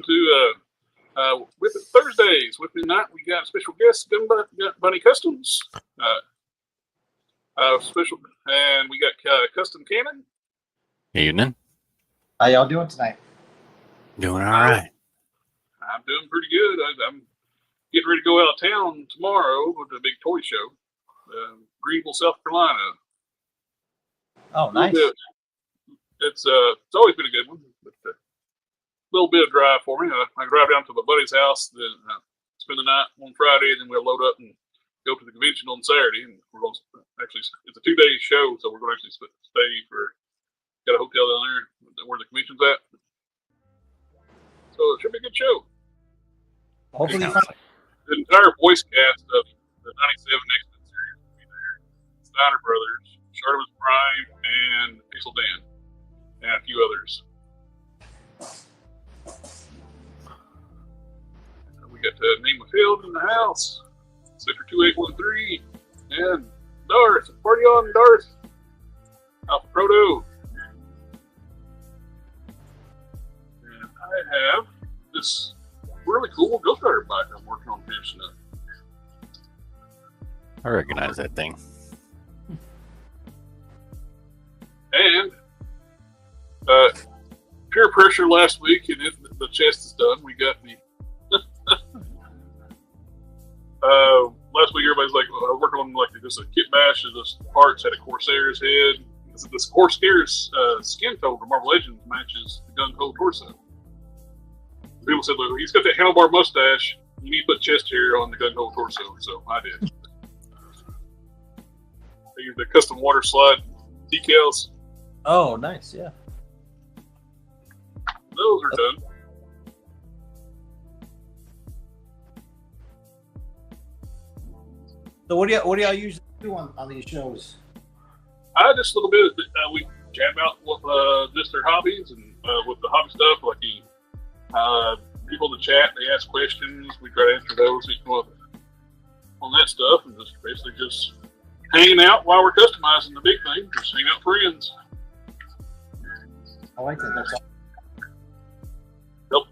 to WIP IT Thursdays. WIP IT night, we got special guests, Bunny Customs, special, and we got Custom Cannon. Evening. How y'all doing tonight? Doing all right. I'm doing pretty good. I'm getting ready to go out of town tomorrow to the big toy show, Greenville, South Carolina. Oh, nice. It's always been a good one, but a little bit of drive for me. I drive down to my buddy's house, then spend the night on Friday, and then we'll load up and go to the convention on Saturday. And we're going to actually, it's a 2-day show, so we're going to actually stay for, got a hotel down there where the convention's at. So it should be a good show. Hopefully, the entire voice cast of the 97 X-Men series will be there. Steiner Brothers, Shardamus Prime, and Pixel Dan, and a few others. We got Name of Field in the house, Sector 2813, and Darth. Party on, Darth. Alpha Proto. And I have this really cool Ghost Rider bike I'm working on finishing up. I recognize that thing. And peer pressure last week, and the chest is done. We got the last week everybody's like, working on like just a kit bash of this parts, had a Corsair's head. This Corsair's skin tone from Marvel Legends matches the Gung Ho torso. People said, look, he's got that handlebar mustache. You need to put chest hair on the Gung Ho torso. So I did. I used the custom water slide decals. Oh, nice, yeah. Those are done. So what do y'all usually do on these shows? Just a little bit. We chat about with just their hobbies and with the hobby stuff, like people in the chat, they ask questions. We try to answer those. We come up on that stuff, and just basically just hanging out while we're customizing the big thing. Just hang out with friends. I like that. That's all. Yep.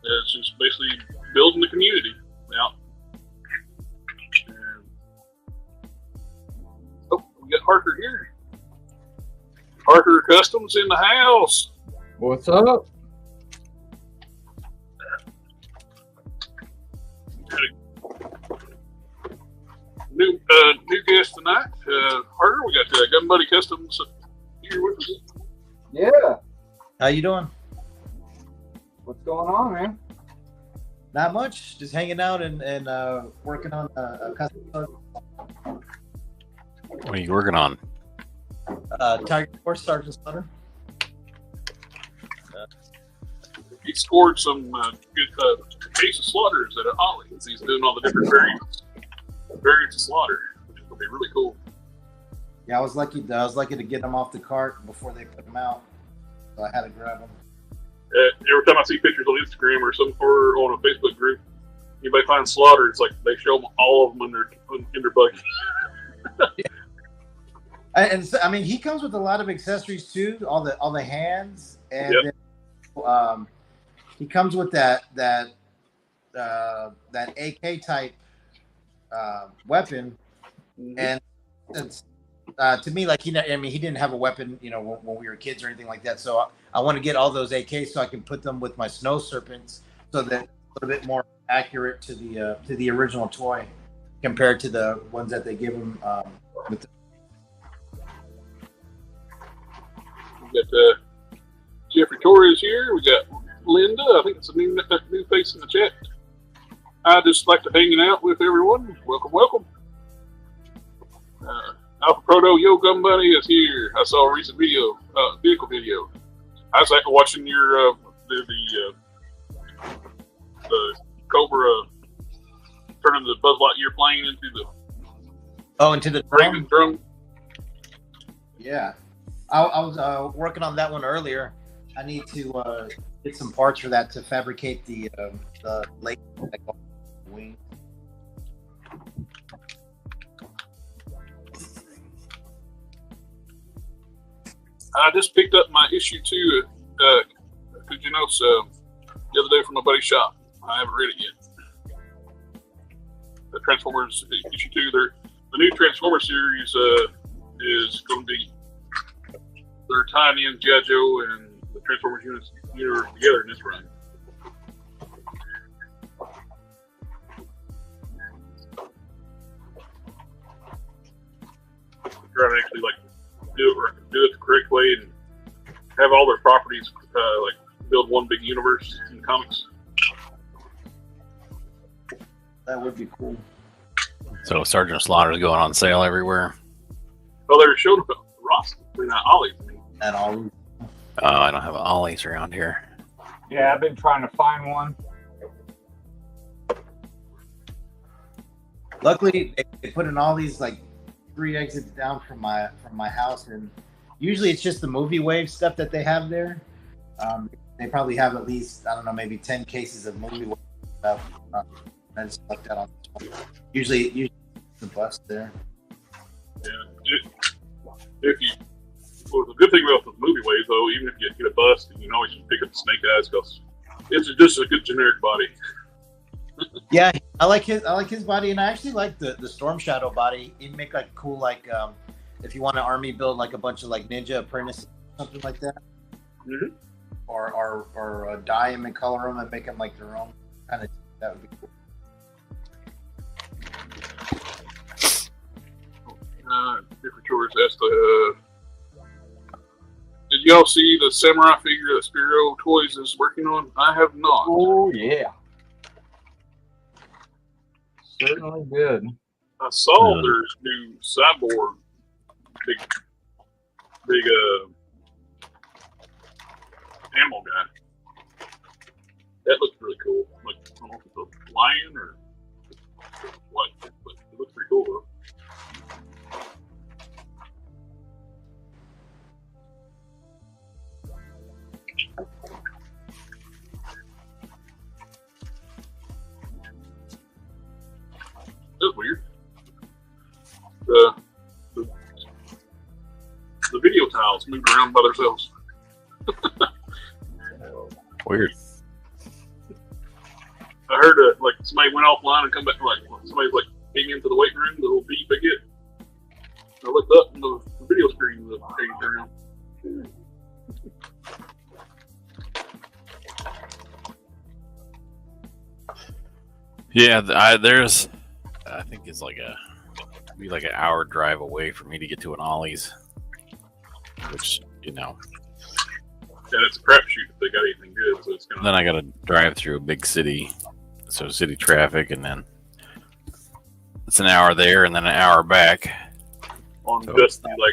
It's just basically building the community out. We got Harker here. Harker Customs in the house. What's up? New guest tonight, Harker. We got Gun Buddy Customs here with us. Yeah. How you doing? What's going on, man? Not much. Just hanging out and working on a custom. What are you working on? Tiger Force Sergeant Slaughter. He scored some good case of slaughters at Ollie's. He's doing all the different variants of slaughter, which will be really cool. Yeah, I was lucky to get them off the cart before they put them out, so I had to grab them. Every time I see pictures on Instagram or on a Facebook group, anybody finds slaughter, it's like they show them all of them in their bucket. Yeah. And so, I mean, he comes with a lot of accessories too, all the hands, and yep. Then, he comes with that AK type weapon, Mm-hmm. and it's to me like he didn't have a weapon, when we were kids or anything like that. So I want to get all those AKs so I can put them with my snow serpents, so that a little bit more accurate to the original toy compared to the ones that they give him with the. We got Jeffrey Torres here. We got Linda. I think it's a new face in the chat. I just like to hanging out with everyone. Welcome, welcome. Alpha Proto Yo Gun Bunny is here. I saw a recent vehicle video. I was actually watching your the Cobra turning the Buzz Lightyear plane into the drone. Yeah. I was working on that one earlier. I need to get some parts for that to fabricate the lake wing. I just picked up my issue 2 Kujanos the other day from my buddy's shop. I haven't read it yet. The Transformers issue 2. The new Transformers series is going to be, they're tying in G.I. Joe and the Transformers universe together in this run. Trying to actually do it the correct way and have all their properties build one big universe in the comics. That would be cool. So Sergeant Slaughter's going on sale everywhere. Well, they were showing up at Ross, not Ollie's. And all. I don't have Ollie's around here. Yeah, I've been trying to find one. Luckily, they put in all these 3 exits down from my house, and usually it's just the movie wave stuff that they have there. They probably have at least, I don't know, maybe 10 cases of movie wave stuff. I just left that on this one. Usually the bus there. Yeah, the good thing about the movie wave though, even if you get a bust, you can always just pick up the Snake Eyes because it's just a good generic body. Yeah, I like his body, and I actually like the Storm Shadow body. He'd make cool if you want an army build a bunch of ninja apprentices, something like that. Mm-hmm. Or dye them and color them and make them their own kind of. That would be cool. Different tours asked did y'all see the samurai figure that Spiro Toys is working on? I have not. Oh yeah, certainly good. I saw there's new cyborg big animal guy. That looks really cool. I don't know if it's a lion or what, but it looks pretty cool though. That's weird. The video tiles moved around by themselves. Weird. I heard somebody went offline and come back somebody's came into the weight room, the little beep I get. I looked up and the video screen was changed around. Yeah, I think it's be an hour drive away for me to get to an Ollie's, which And it's a crapshoot if they got anything good, so it's gonna. then I got to drive through a big city, so city traffic, and then it's an hour there and then an hour back. On just the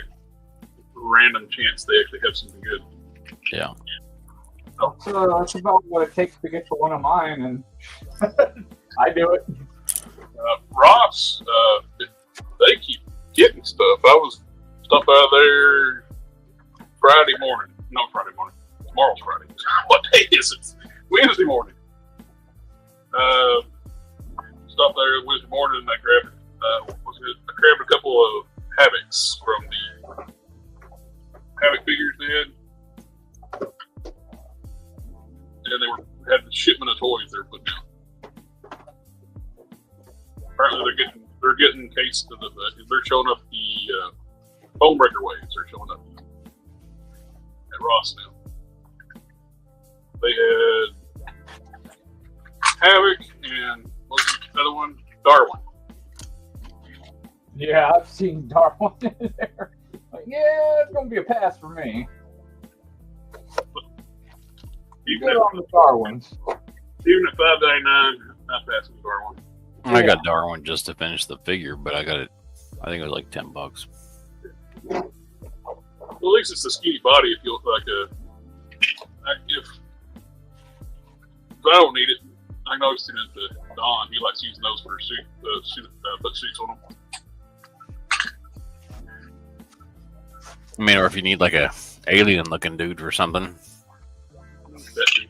random chance they actually have something good. Yeah. That's about what it takes to get to one of mine, and I do it. Ross, they keep getting stuff. I was stuff out there Friday morning. No, Friday morning. Tomorrow's Friday. What day is it? Wednesday morning. Stopped there Wednesday morning and I grabbed a couple of Havocs from the Havoc figures they had. And they had the shipment of toys they were putting out. Apparently they're getting cased. They're showing up the bone breaker waves. They're showing up at Ross now. They had Havoc and what was the other one? Darwin. Yeah, I've seen Darwin in there. Yeah, it's gonna be a pass for me. Even Good on the Darwins. at $5.99, I pass with Darwin. I got Darwin just to finish the figure, but I got it. I think it was $10. Well, at least it's a skinny body. If you look if I don't need it, I noticed it at the Don. He likes using those for put suits on them. I mean, or if you need a alien-looking dude or something, That too.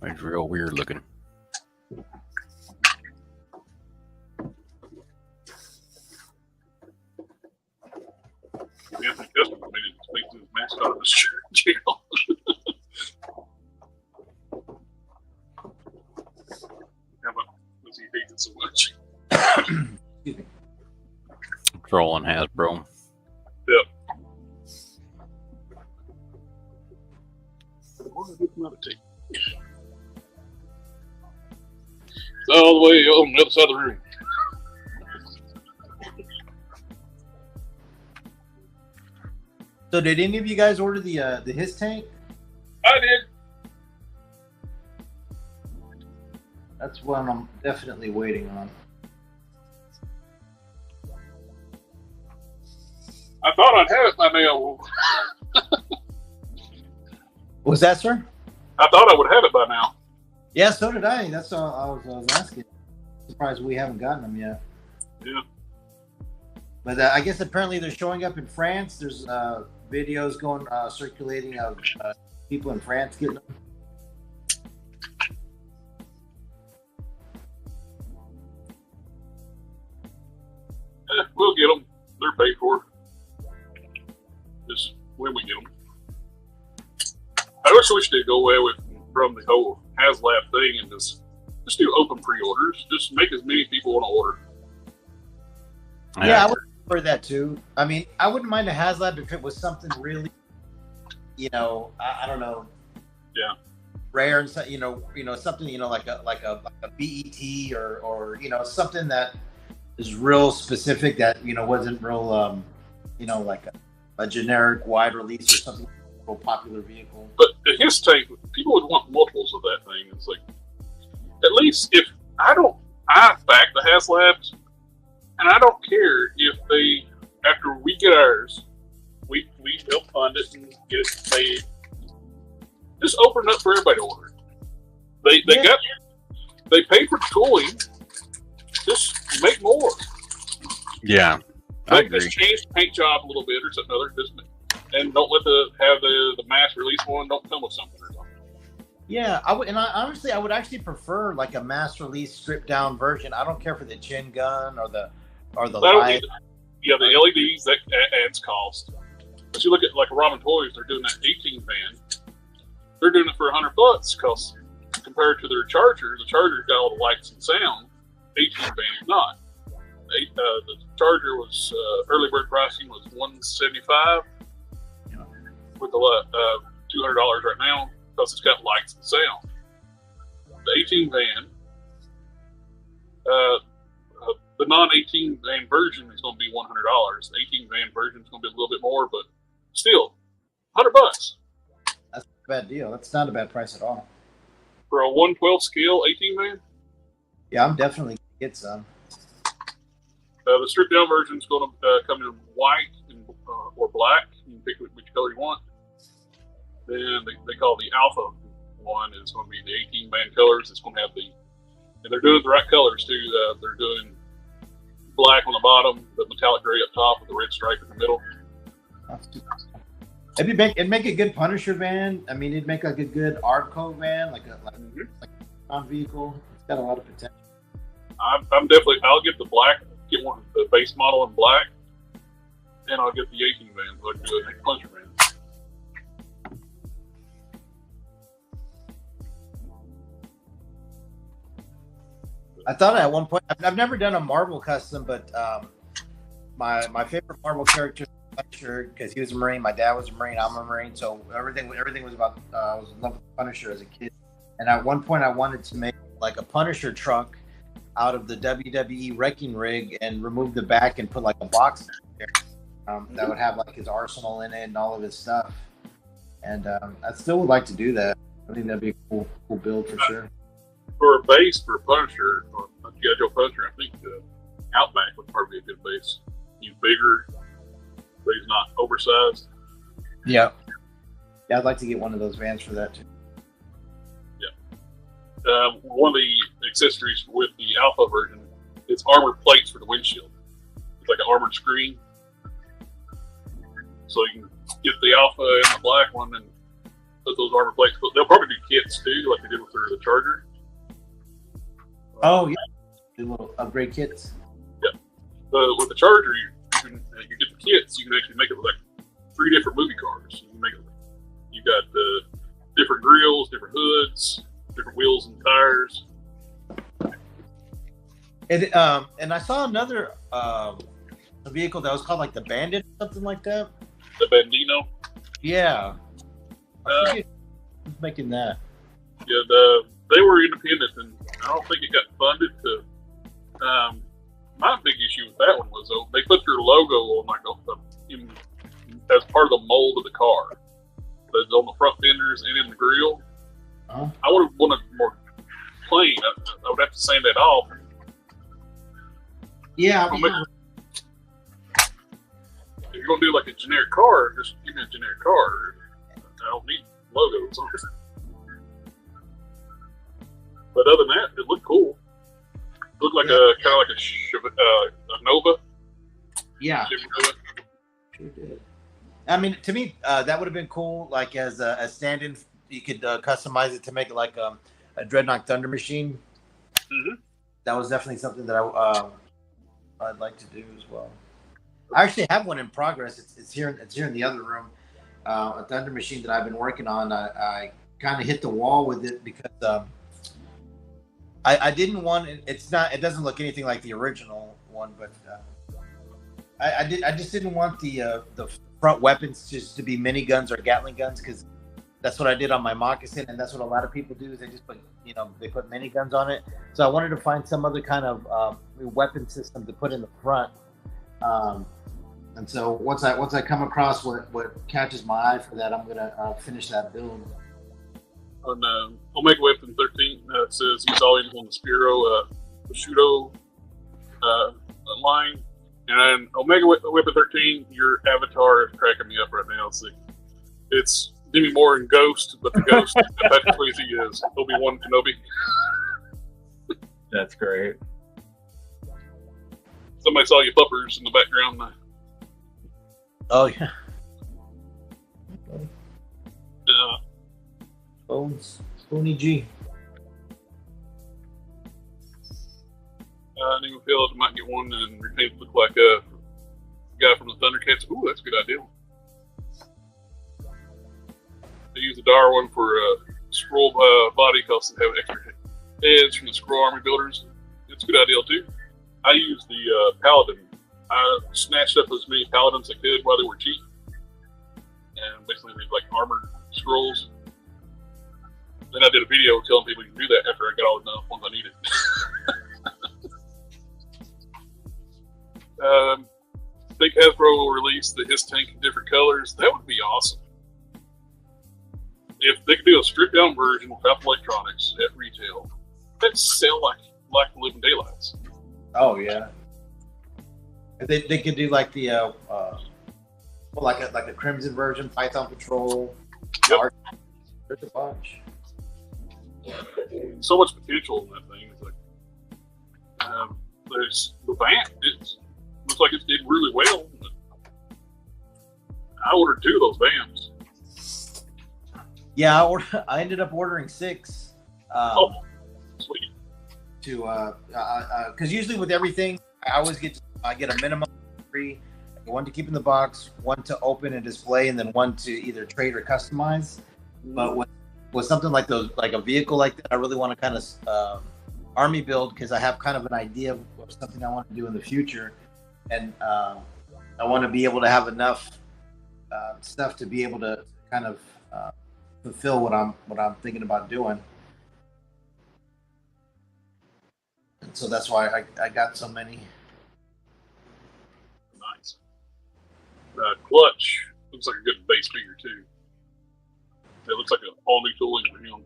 it's real weird looking. Anthony Customer made it speak to his mascot of his channel. trolling Hasbro. Yep. What did I meditate? It's all the way on the other side of the room. So did any of you guys order the his tank? I did. That's one I'm definitely waiting on. I thought I'd have it by now. What was that, sir? I thought I would have it by now. Yeah, so did I. That's all I was asking. Surprised we haven't gotten them yet. Yeah. But I guess apparently they're showing up in France. There's videos going circulating of people in France getting them. We'll get them. They're paid for. Just when we get them. I wish we should go away from the whole HasLab thing and just do open pre-orders. Just make as many people want to order. Yeah, I would prefer that too. I mean, I wouldn't mind a HasLab if it was something really, I don't know. Yeah. Rare and something like a BET or something that is real specific that wasn't real like a generic wide release or something, a real popular vehicle. But his tank, people would want multiples of that thing. It's like, at least if I back the HasLabs, and I don't care if they, after we get ours, we help fund it and get it paid. Just open it up for everybody to order. They pay for the tooling. Just make more. Yeah, I agree. Just change the paint job a little bit or something other. And don't let the mass release one don't come with something or something. Yeah, I would actually prefer like a mass release stripped down version. I don't care for the chin gun or the light. Yeah, the LEDs that adds cost. But you look at like Robin Toys, they're doing that 18 van. They're doing it for $100 because compared to their charger, the charger's got all the lights and sound. 18 van is not. The charger was early bird pricing was $175 with the $200 right now because it's got lights and sound. The 18 van, the non-18 van version is going to be $100. The 18 van version is going to be a little bit more, but still, $100 That's a bad deal. That's not a bad price at all for a 1/12 scale 18 van. Yeah, I'm definitely gonna get some. The stripped down version is going to come in white or black. You can pick which color you want. Then they call the Alpha one is going to be the 18 band colors. It's going to have and they're doing the right colors too. They're doing black on the bottom, the metallic gray up top, with the red stripe in the middle. It'd make a good Punisher van. I mean, it'd make like a good Arco van, like a vehicle. It's got a lot of potential. I'm definitely. I'll get the black. Get one the base model in black, and I'll get the 18 van. So I can do a Punisher van. I thought at one point, I've never done a Marvel custom, but my favorite Marvel character is Punisher because he was a Marine. My dad was a Marine. I'm a Marine, so everything was about. I was in love with Punisher as a kid, and at one point I wanted to make like a Punisher truck out of the WWE wrecking rig and remove the back and put like a box there that would have like his arsenal in it and all of his stuff. And I still would like to do that. I think that'd be a cool build for sure. For a base for Punisher, or G.I. Joe Punisher, I think the Outback would probably be a good base. He's bigger, but he's not oversized. Yeah. Yeah, I'd like to get one of those vans for that too. Yeah. One of the accessories with the Alpha version, it's armored plates for the windshield. It's like an armored screen. So you can get the Alpha and the black one and put those armored plates. They'll probably do kits too, like they did with the Charger. Oh, yeah. Do little upgrade kits. Yeah. With the Charger, you get the kits, you can actually make it like 3 different movie cars. You can make it. You got different grills, different hoods, different wheels and tires. And I saw another a vehicle that was called like the Bandit, something like that. The Bandino. Yeah, I Uh, forget who's making that. Yeah, they were independent, and I don't think it got funded to. My big issue with that one was though they put their logo on like as part of the mold of the car. That's on the front fenders and in the grill. Uh-huh. I would have wanted more plain. I would have to sand that off. Yeah, If you're gonna do like a generic car, just give me a generic car. I don't need logos on it. But other than that, it looked cool. It looked like a kind of like a Nova. yeah. Chevy Nova. Sure did. I mean, to me, that would have been cool. Like as a stand-in, you could customize it to make it like a Dreadnought Thunder Machine. Mm-hmm. That was definitely something that I'd like to do as well. I actually have one in progress. It's here. It's here in the other room. A Thunder Machine that I've been working on. I kind of hit the wall with it because I didn't want it. It's not. It doesn't look anything like the original one, but I just didn't want the front weapons just to be miniguns or Gatling guns because that's what I did on my moccasin, and that's what a lot of people do. Is they just put they put miniguns on it. So I wanted to find some other kind of weapon system to put in the front. And so once I come across what catches my eye for that, I'm gonna finish that build. On Omega WIP IT 13, it says he's all in on the Spiro Prosciutto line. And then Omega WIP IT 13, your avatar is cracking me up right now. It's Demi Moore and Ghost, but the Ghost Patrick Swayze is Obi-Wan Kenobi. That's great. Somebody saw your puppers in the background. Oh yeah. Spoony G. I didn't feel I might get one and repaint it look like a guy from the Thundercats. Ooh, that's a good idea. They use the Darwin for scroll body because they have extra heads from the scroll army builders. It's a good idea too. I used the Paladin. I snatched up as many Paladins as I could while they were cheap, and basically made like armored scrolls. Then I did a video telling people you can do that after I got all the ones I needed. I think Hasbro will release his tank in different colors. That would be awesome. If they could do a stripped down version without electronics at retail, that'd sell like the living daylights. Oh yeah. They could do like the like a Crimson version, Python Patrol. Yep. There's a bunch. So much potential in that thing. It's like there's the vamp. It looks like it did really well. I ordered 2 of those vamps. Yeah, I ended up ordering 6. Sweet. To because usually with everything, I always get a minimum of 3. 1 to keep in the box, 1 to open and display, and then 1 to either trade or customize. But with something like those, like a vehicle like that, I really want to kind of army build because I have kind of an idea of something I want to do in the future, and I want to be able to have enough stuff to be able to kind of fulfill what I'm thinking about doing. And so that's why I got so many. Nice. Clutch looks like a good base figure too. It looks like an all new tooling for him.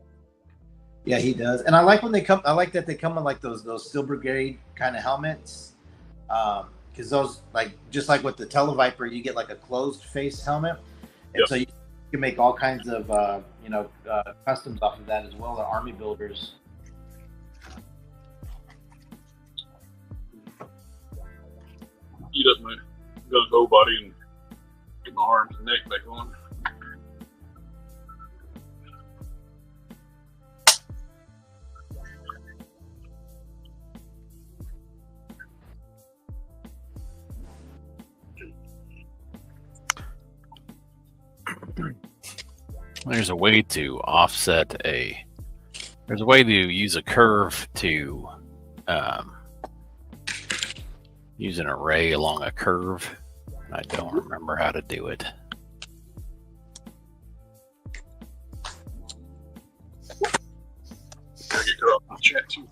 Yeah, he does, and I like when they come. I like that they come in like those Steel Brigade kind of helmets, because those just like with the Televiper, you get like a closed face helmet, and so you can make all kinds of customs off of that as well. The army builders. Heat up my whole body and get my arms and neck back on. There's a way to offset there's a way to use a curve to use an array along a curve. I don't remember how to do it. Gotta get cut off my chat too.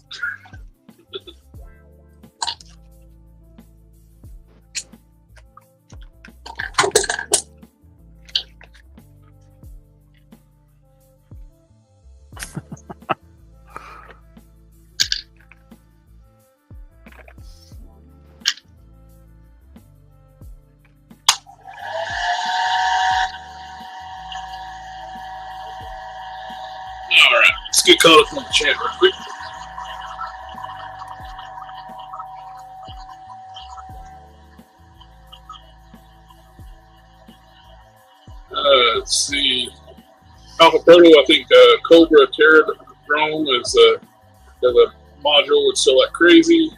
All right, let's get caught up on the chat real quick. Let's see. Alpha Proto, I think Cobra Terra drone is has a module that's still like crazy.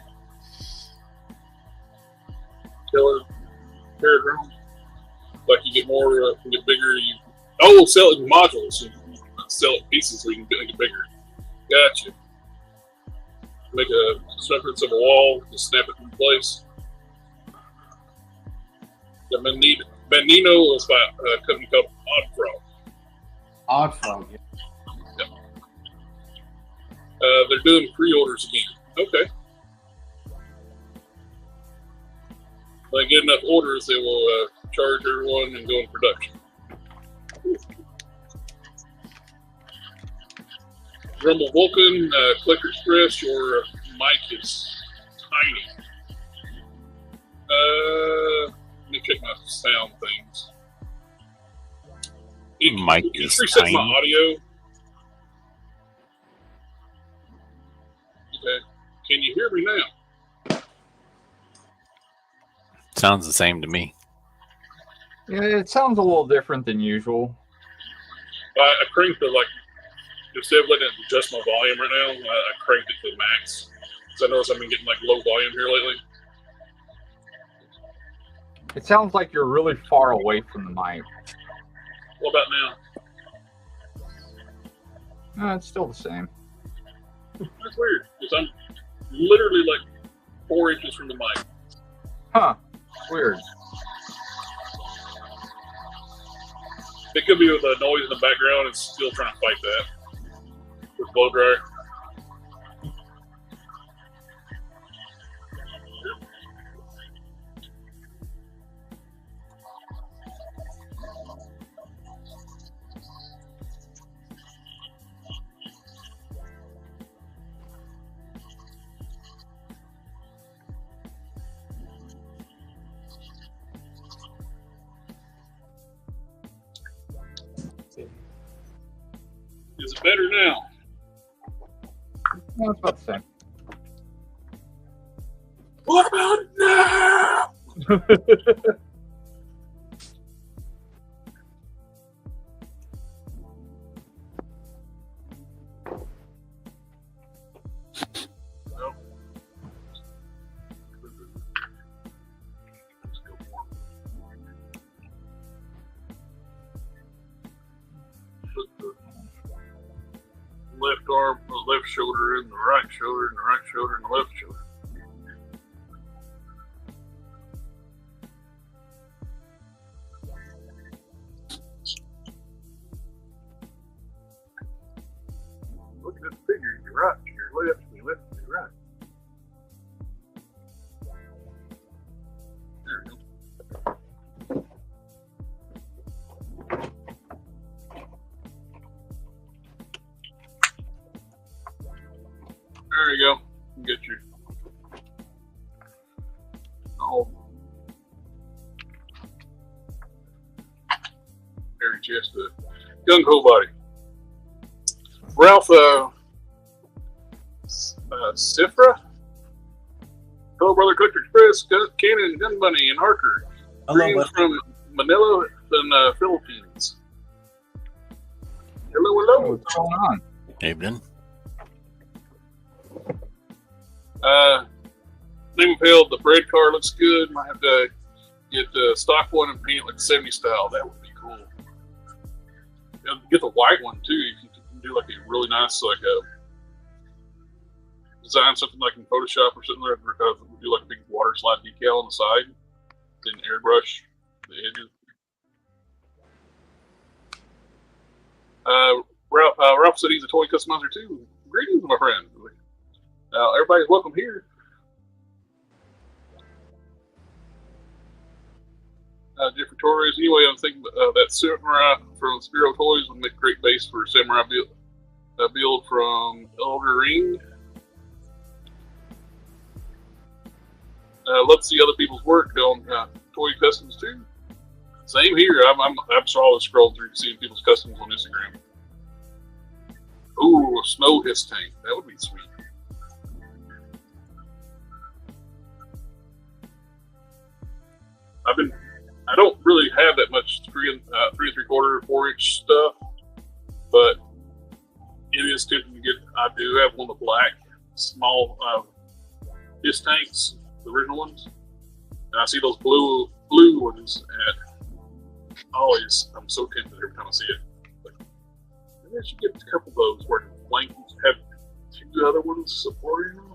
Killer Terra drone. Like you get more, you get bigger. We'll sell it in modules. You sell it in pieces so you can make it bigger. Gotcha. Make a circumference of a wall to snap it in place. The Menino is by a company called Odd Frog. Odd Frog. Yeah. Yep. They're doing pre-orders again. Okay. When they get enough orders, they will charge everyone and go in production. Rumble Vulcan, Click Express, your mic is tiny. Let me check my sound things. Mic Can you is reset tiny. my audio? Okay. Can you hear me now? Sounds the same to me. Yeah, it sounds a little different than usual. I cranked it instead of letting it adjust my volume right now, I cranked it to the max. Because I noticed I've been getting low volume here lately. It sounds like you're really far away from the mic. What about now? No, it's still the same. That's weird. Because I'm literally 4 inches from the mic. Huh. Weird. It could be with the noise in the background. It's still trying to fight that. With blow dryer. Is it better now? No, it's about the same. What about now? Nope. Let's go more. Put the left arm, the left shoulder, and the right shoulder, and the right shoulder, and the left shoulder. Looking at the figure, you're right to your left, and your left to your right. There we go. There you go. Get you. Oh. Hairy chest, gung ho body. Ralph Sifra. Hello, brother. Click Express, Cannon, Gun Bunny, and Harker. Hello, Greetings bud. from Manila and Philippines. Hello. What's going on? Evening. Name Impaled, the bread car looks good. Might have to get the stock one and paint it like 70 style. That would be cool. Get the white one too. You can do a really nice design something like in Photoshop or something like do like a big water slide decal on the side, then airbrush the edges. Ralph said he's a toy customizer too. Greetings, my friend. Everybody's welcome here. Different Torres. Anyway, I'm thinking that Samurai from Spiro Toys would make a great base for Samurai build from Elder Ring. Love to see other people's work on toy customs too. Same here. I'm always scrolling through seeing people's customs on Instagram. Ooh, a snow hiss tank. That would be sweet. I don't really have that much 3 3/4, 4-inch stuff, but it is tempting to get. I do have one of the black small hiss tanks, the original ones, and I see those blue ones at always. I'm so tempted every time I see it. Like, maybe I should get a couple of those where the blankets have 2 other ones supporting them.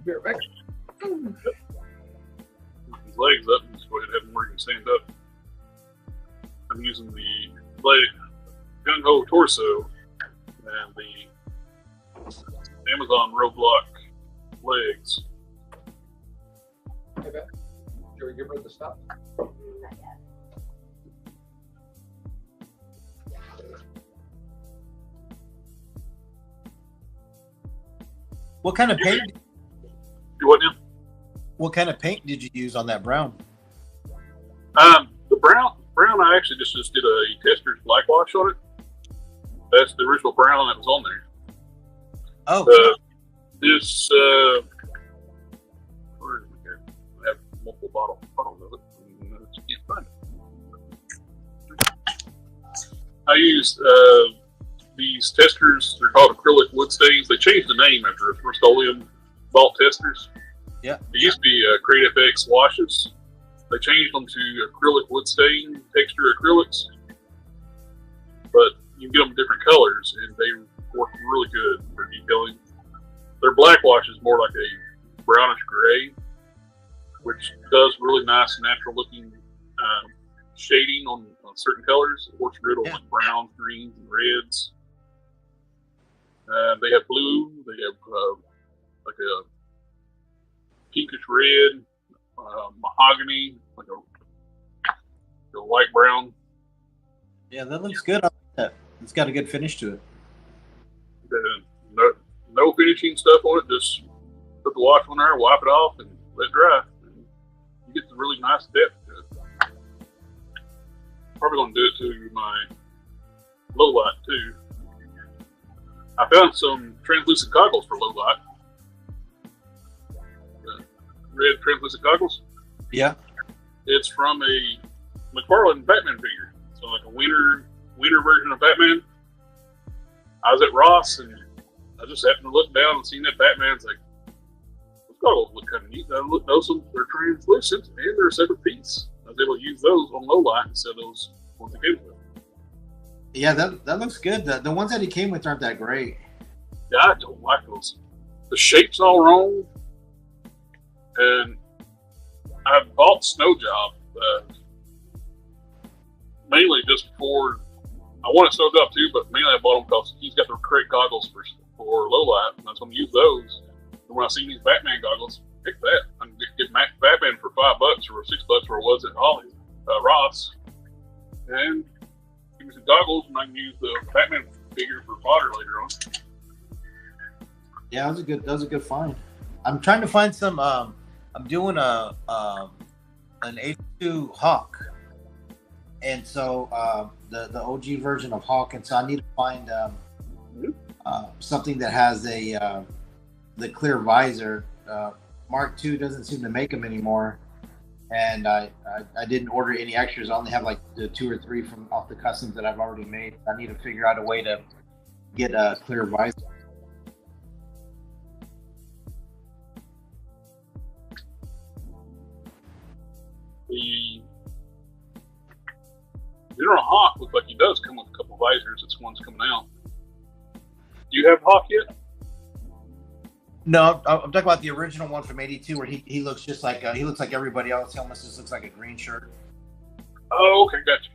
Be right back. His legs up, just go ahead and have him where he can stand up. I'm using the gung ho torso and the Amazon roadblock legs. Hey, Beth, should we give her the stuff? What kind of paint? You what now? What kind of paint did you use on that brown? The brown I actually just did a tester's black wash on it. That's the original brown that was on there. Oh, this where is it here? I have multiple bottles of it. I just can't find it. I used these testers. They're called acrylic wood stains. They changed the name after Rust-Oleum vault testers. Yeah. It used to be Crate FX washes. They changed them to acrylic wood stain texture acrylics. But you can get them different colors, and they work really good for detailing. Their black wash is more like a brownish gray, which does really nice natural looking shading on certain colors. It works good on like browns, greens, and reds. They have blue. They have like a pinkish red, mahogany, like a light brown. yeah, that looks good. I like that. It's got a good finish to it. No finishing stuff on it. Just put the wash on there, wipe it off, and let it dry. And you get the really nice depth to it. Probably going to do it to my low light too. I found some translucent goggles for low light. Red translucent goggles. Yeah. It's from a McFarlane Batman figure. So like a winter version of Batman. I was at Ross and I just happened to look down and seen that Batman's like, those goggles look kind of neat. I looked, they're translucent and they're a separate piece. I was able to use those on low light instead of those ones that came with it. Yeah, that looks good. The ones that he came with aren't that great. Yeah, I don't like those. The shape's all wrong. And I bought Snow Job mainly just for, I wanted Snow Job too, but mainly I bought him because he's got the correct goggles for low light, and I was going to use those. And when I seen these Batman goggles, pick that. I can get Batman for $5 or $6 where it was at Ross, and give me some goggles, and I can use the Batman figure for fodder later on. Yeah, that was a good find. I'm trying to find some. I'm doing an H2 Hawk, and so the OG version of Hawk, and so I need to find something that has the clear visor. Mark II doesn't seem to make them anymore, and I didn't order any extras. I only have like the 2 or 3 from off the customs that I've already made. I need to figure out a way to get a clear visor. The General Hawk looks like he does come with a couple visors. It's one's coming out. Do you have Hawk yet? No, I'm talking about the original one from '82, where he looks just like he looks like everybody else. He almost just looks like a green shirt. Oh, okay, gotcha.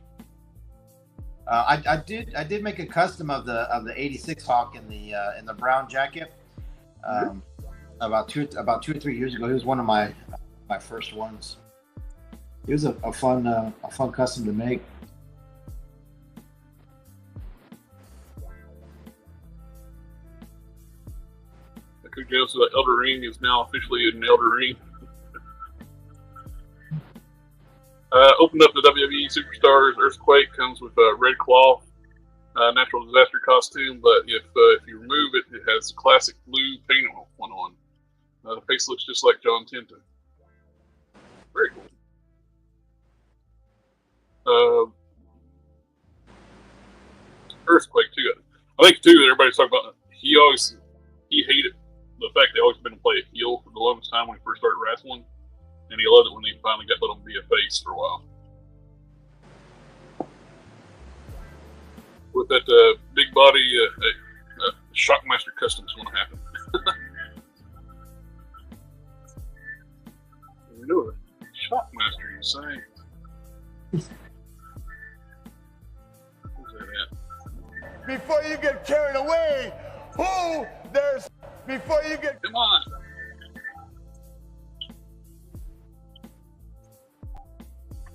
I did make a custom of the '86 Hawk in the brown jacket. About two or 3 years ago. He was one of my first ones. It was a fun custom to make. Who goes to the Elder Ring is now officially an Elder Ring. Opened up the WWE Superstars. Earthquake comes with a red cloth, natural disaster costume, but if you remove it, it has the classic blue paint one on. The face looks just like John Tenta. Very cool. Earthquake too. I think too that everybody's talking about. He hated the fact they always been to play a heel for the longest time when he first started wrestling, and he loved it when they finally got let him be a face for a while. With that big body, Shockmaster custom's going to happen. You know it. Shockmaster, you say? Where's that at? Before you get carried away, before you get... Come on.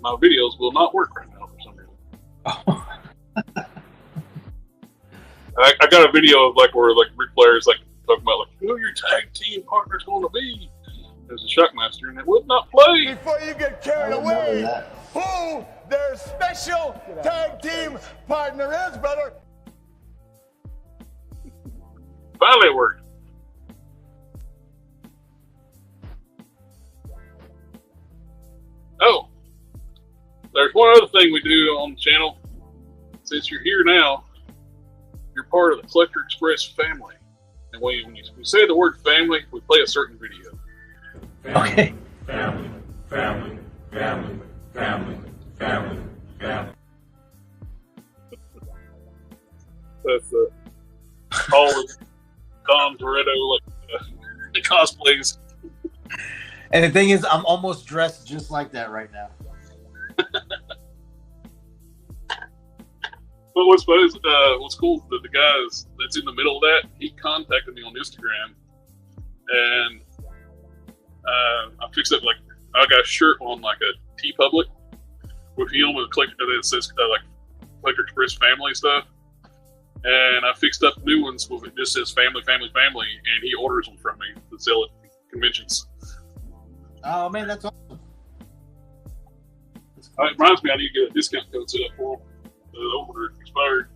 My videos will not work right now for some reason. I got a video of where Ric Flair is talking about who your tag team partner's going to be. There's a Shockmaster and it would not play. Before you get carried away, who their special tag team partner is, brother. Finally it worked. Oh, there's one other thing we do on the channel. Since you're here now, you're part of the Collector Express family. And when we say the word family, we play a certain video. Okay. Family, family, family, family, family, family. That's all the Tom Toretto the cosplays. And the thing is, I'm almost dressed just like that right now. But what's funny is, what's cool is that the guy that's in the middle of that, he contacted me on Instagram, and I fixed it I got a shirt on a T-Public with him with a collector that says Collector Express family stuff, and I fixed up new ones with it just says family, family, family, and he orders them from me to sell at conventions. Oh man, that's awesome. It reminds me, I need to get a discount code set up for him. The order expired.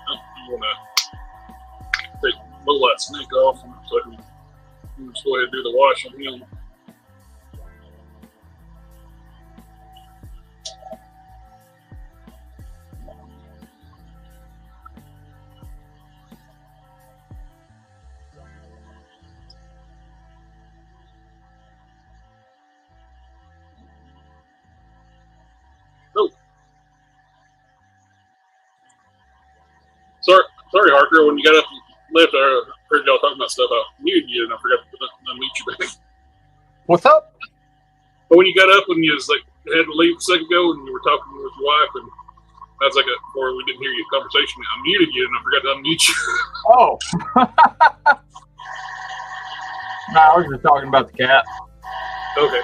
I'm going to take a little of that snake off so I can just go ahead and do the wash on him. Sorry, Harker. When you got up and left, I heard y'all talking about stuff. I muted you, and I forgot to unmute you back. What's up? But when you got up and you had to leave a second ago, and you were talking with your wife, and that's or we didn't hear your conversation. I muted you, and I forgot to unmute you. Oh. No, I was just talking about the cat. Okay.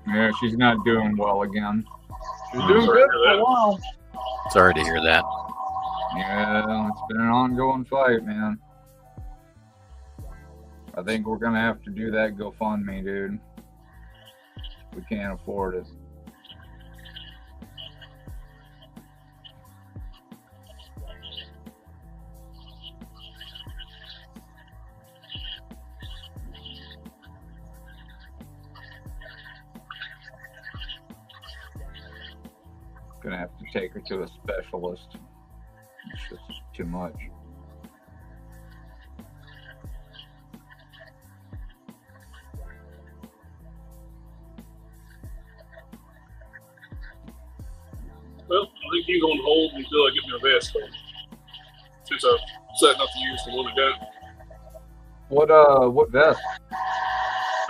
Yeah, she's not doing well again. She's I'm doing sorry good to hear for that. a while. Sorry to hear that. Yeah, it's been an ongoing fight, man. I think we're gonna have to do that GoFundMe, dude. We can't afford it. Gonna have to take her to a specialist. It's just too much. Well, I think he's on hold until I get me a vest on. Since I'm setting up to use the one I got. What vest? I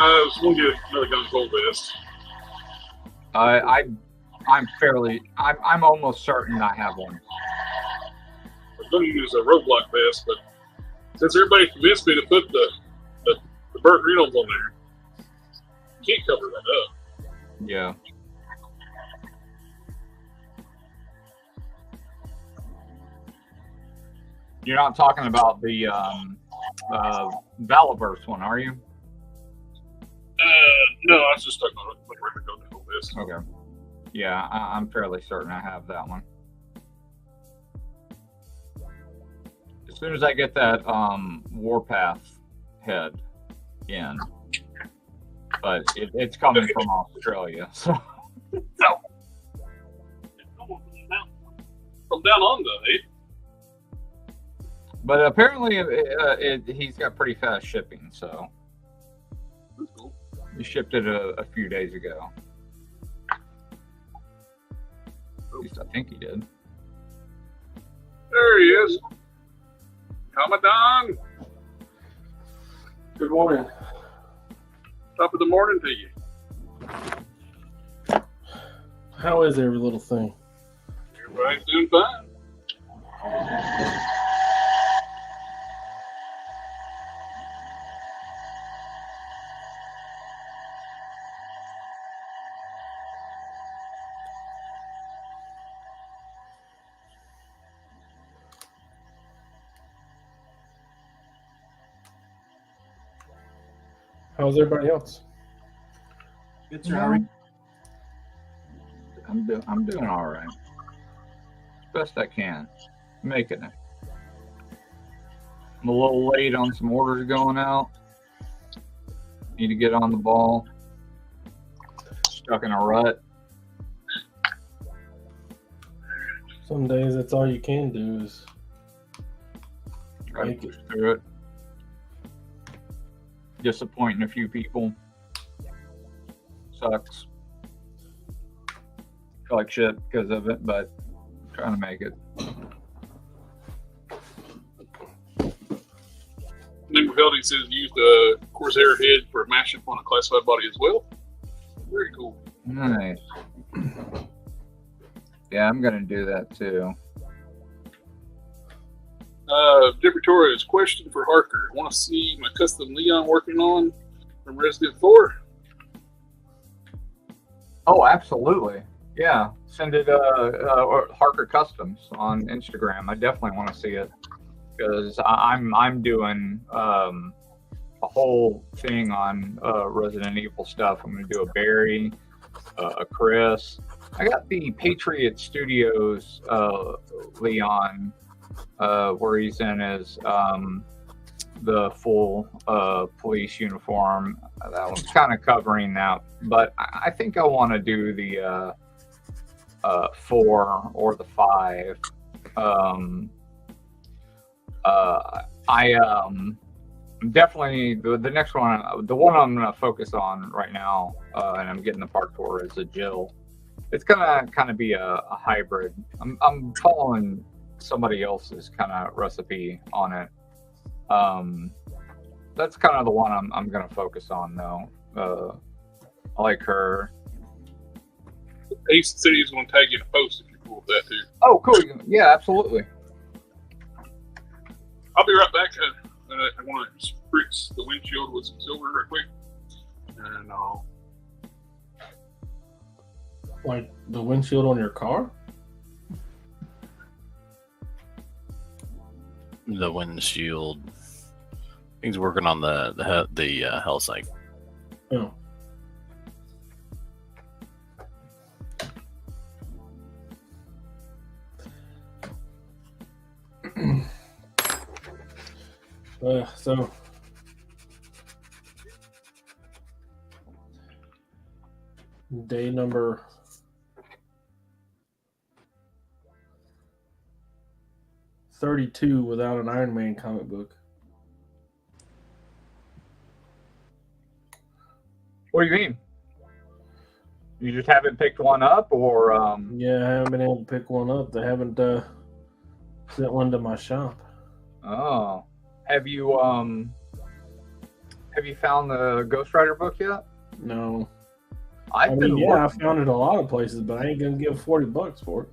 was going to get another gun cold vest. I'm almost certain I have one. I was going to use a roadblock vest, but since everybody convinced me to put the burnt Reynolds on there, you can't cover that up. Yeah. You're not talking about the Valaverse one, are you? No, I was just talking about like regular gun cold vest. Okay. Yeah, I'm fairly certain I have that one. As soon as I get that Warpath head in, but it's coming from Australia, so. No. From down under, eh? But apparently, he's got pretty fast shipping, so. That's cool. He shipped it a few days ago. At least I think he did. There he is. Commandant. Good morning. Top of the morning to you. How is every little thing? Everybody's doing fine. How's everybody else? Good, sir. How are you? I'm doing all right. Best I can. Making it. I'm a little late on some orders going out. Need to get on the ball. Stuck in a rut. Some days that's all you can do is Try to make push it. through it. Disappointing a few people. Sucks. Feel like shit because of it, but trying to make it. Nimberfeldy says you used a Corsair head for a mashup on a classified body as well. Very cool. Nice. Yeah, I'm gonna do that too. Jeffrey Torres, question for Harker. Want to see my custom Leon working on from Resident 4? Oh, absolutely. Yeah, send it or Harker Customs on Instagram. I definitely want to see it because I'm doing a whole thing on Resident Evil stuff. I'm gonna do a Barry, a Chris. I got the Patriot Studios Leon where he's in his the full police uniform. That one's kind of covering that, but I think I want to do the 4 or the 5. I'm definitely the next one. The one I'm going to focus on right now, and I'm getting the part for, is a Jill. It's gonna kind of be a hybrid. I'm following somebody else's kind of recipe on it. That's kind of the one I'm gonna focus on though. I like her. Ace City is going to tag you in a post if you're cool with that too. Oh, cool. Yeah, absolutely. I'll be right back. I want to spritz the windshield with some silver real quick, and I'll. Like the windshield on your car? The windshield He's working on the hell site. Oh. So day number 32 without an Iron Man comic book. What do you mean? You just haven't picked one up, or Yeah, I haven't been able to pick one up. They haven't sent one to my shop. Oh, have you found the Ghost Rider book yet? No. I mean, I found it a lot of places, but I ain't gonna give $40 for it.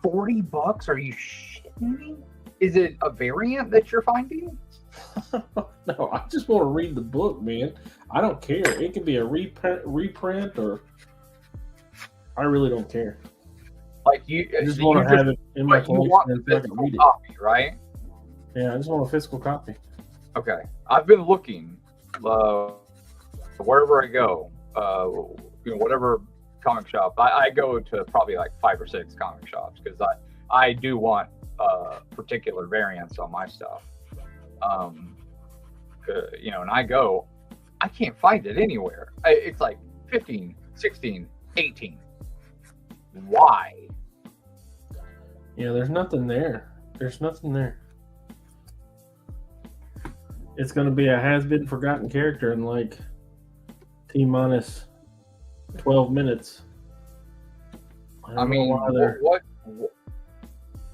$40? Are you shitting me? Is it a variant that you're finding? No, I just want to read the book, man. I don't care. It could be a reprint or I really don't care. Like you, I just want to have it in my collection and so I can read it. Copy, right? Yeah, I just want a physical copy. Okay, I've been looking wherever I go. Whatever comic shop I go to, probably like 5 or 6 comic shops, because I do want particular variants on my stuff. And I can't find it anywhere. It's like 15, 16, 18. Why? Yeah, there's nothing there. There's nothing there. It's going to be a has-been forgotten character in like T-minus 12 minutes. I mean,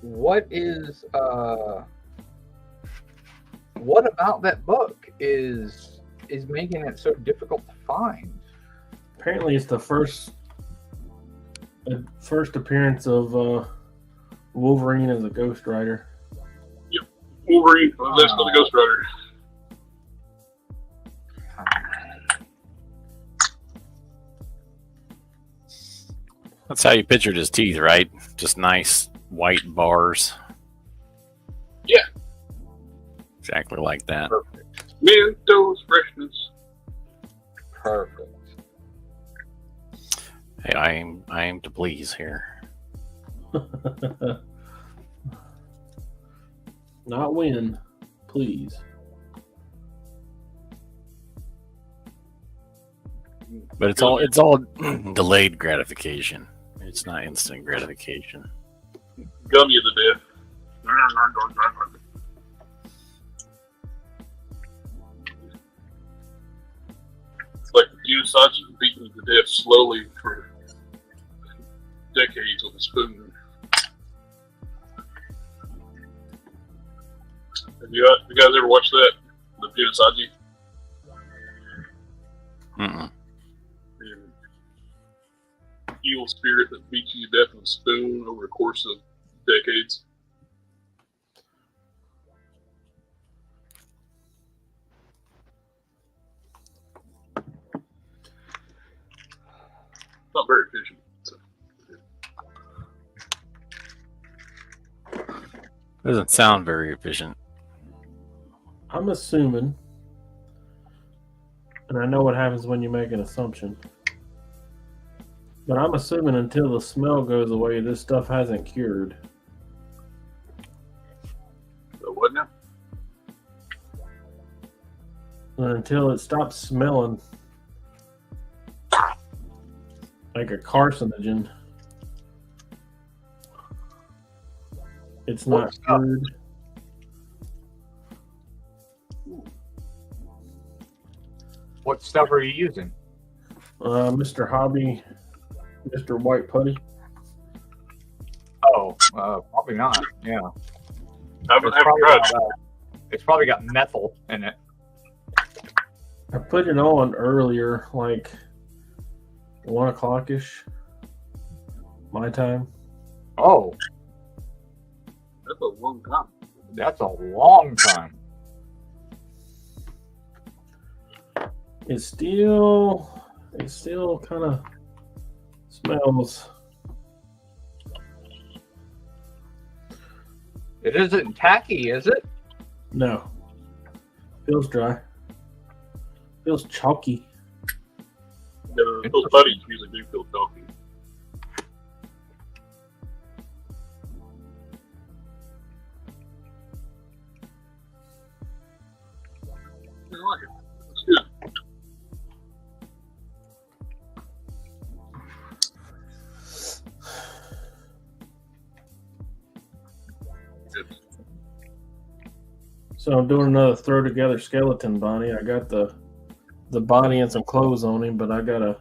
what is what about that book is making it so difficult to find? Apparently, it's the first appearance of Wolverine as a Ghost Rider. Yep, Wolverine. That's for the Ghost Rider. That's how you pictured his teeth, right? Just nice white bars. Yeah. Exactly like that. Perfect. Mentos freshness. Perfect. Hey, I aim to please here. Not win, please. But it's all delayed gratification. It's not instant gratification. Gum you to death. It's like the Unisaji beaten to death slowly for decades with a spoon. Have you guys ever watched that? The Unisaji? Mm-mm. Evil spirit that beats you to death with a spoon over the course of decades. Not very efficient. So. Doesn't sound very efficient. I'm assuming, and I know what happens when you make an assumption, but I'm assuming until the smell goes away, this stuff hasn't cured. So what now? And until it stops smelling like a carcinogen, it's not cured. What stuff are you using? Mr. Hobby, Mr. White Putty. Oh, probably not. Yeah. I haven't tried. It's probably got methyl in it. I put it on earlier, like 1 o'clock-ish, my time. Oh, That's a long time. that's a long time. It still kind of smells. It isn't tacky, is it? No. Feels dry. Feels chalky. Those putties usually do feel chalky. I like it. It's good. Good. So I'm doing another throw together skeleton, Bonnie. I got the body and some clothes on him, but I gotta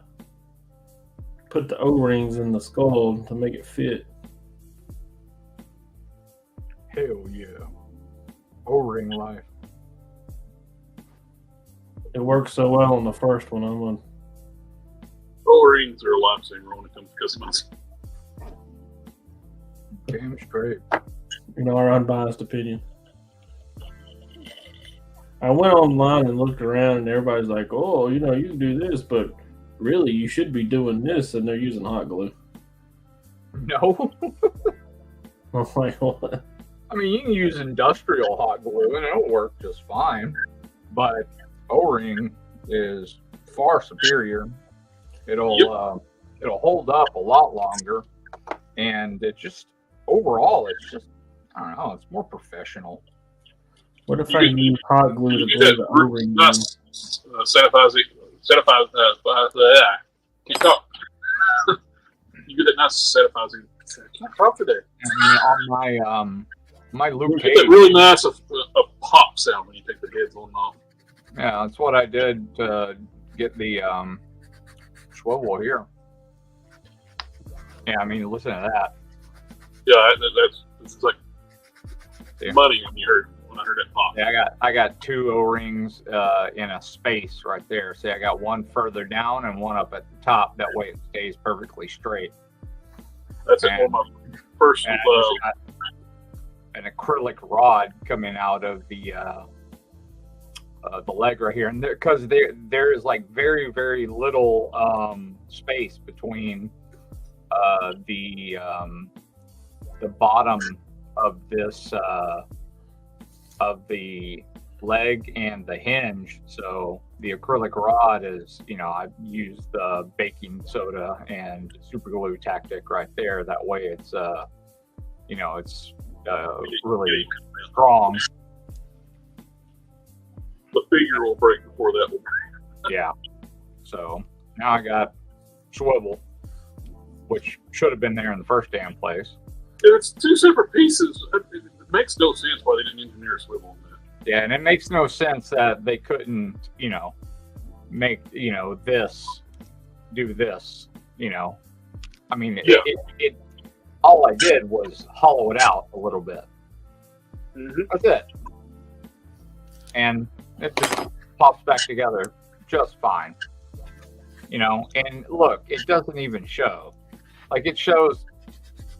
put the O-rings in the skull to make it fit. Hell yeah. O-ring life. It worked so well on the first one. I'm gonna O-rings are a lifesaver when it comes to customizing. Damn straight. our unbiased opinion. I went online and looked around, and everybody's like, "Oh, you can do this, but really, you should be doing this," and they're using hot glue. No. I'm like, what? I mean, you can use industrial hot glue and it'll work just fine. But O-ring is far superior. It'll hold up a lot longer, and it just overall, it's just, I don't know, it's more professional. What if I use hot glue to glue the O-ring? Nice can't talk. You get that nice sanitizing. I can't talk today. I mean, on my Luke You Cage, get that really nice a pop sound when you take the heads on and off. yeah, that's what I did to get the swivel here. Yeah, I mean, listen to that. Yeah, that's like Yeah. money when I heard that pop. Yeah, I got two O-rings in a space right there. See, I got one further down and one up at the top. That way it stays perfectly straight. That's one of my first. And I just got an acrylic rod coming out of the leg right here, and because there is like very, very little space between the bottom of this of the leg and the hinge. So the acrylic rod is, I've used the baking soda and super glue tactic right there. That way it's it's really strong. The figure will break before that will break. Yeah. So now I got swivel, which should have been there in the first damn place. It's two separate pieces. It makes no sense why they didn't engineer a swivel on that. Yeah, and it makes no sense that they couldn't, make, this do this, I mean, Yeah. it all I did was hollow it out a little bit. Mm-hmm. That's it. And it just pops back together just fine. And look, it doesn't even show. Like, it shows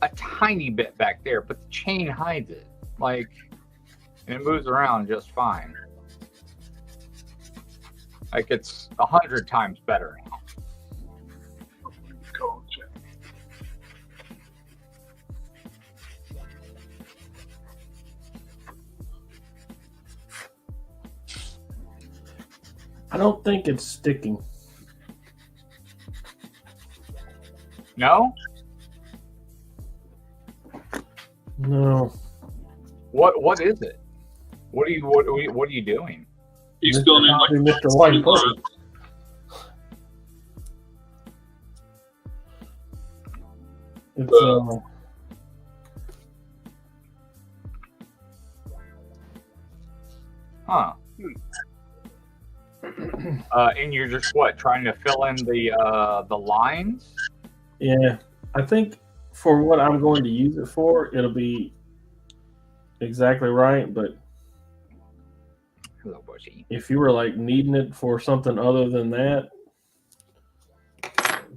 a tiny bit back there, but the chain hides it. Like, and it moves around just fine. Like, it's 100 times better now. I don't think it's sticking. No? No. What is it? What are you doing? He's filling in like Mr. White Puppy. It's Huh. And you're just trying to fill in the lines? yeah. I think for what I'm going to use it for, it'll be exactly right. But Hello, Bushy. if you were like needing it for something other than that,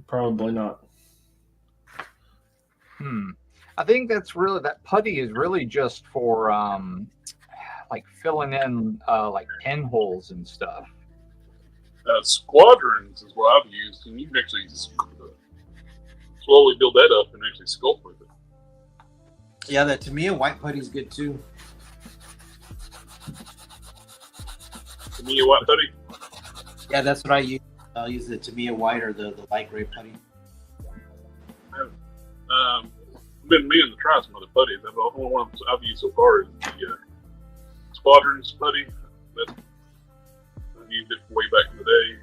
probably not. I think that putty is really just for like filling in like pinholes and stuff. Squadrons is what I've used, and you can actually slowly build that up and actually sculpt with it. Yeah, that to me, a white putty's good too. Tamiya white putty. Yeah, that's what I use. I'll use the Tamiya white or the light gray putty. I've been meaning to try some other putties. The only one I've used so far is the Squadrons putty. I've used it way back in the day.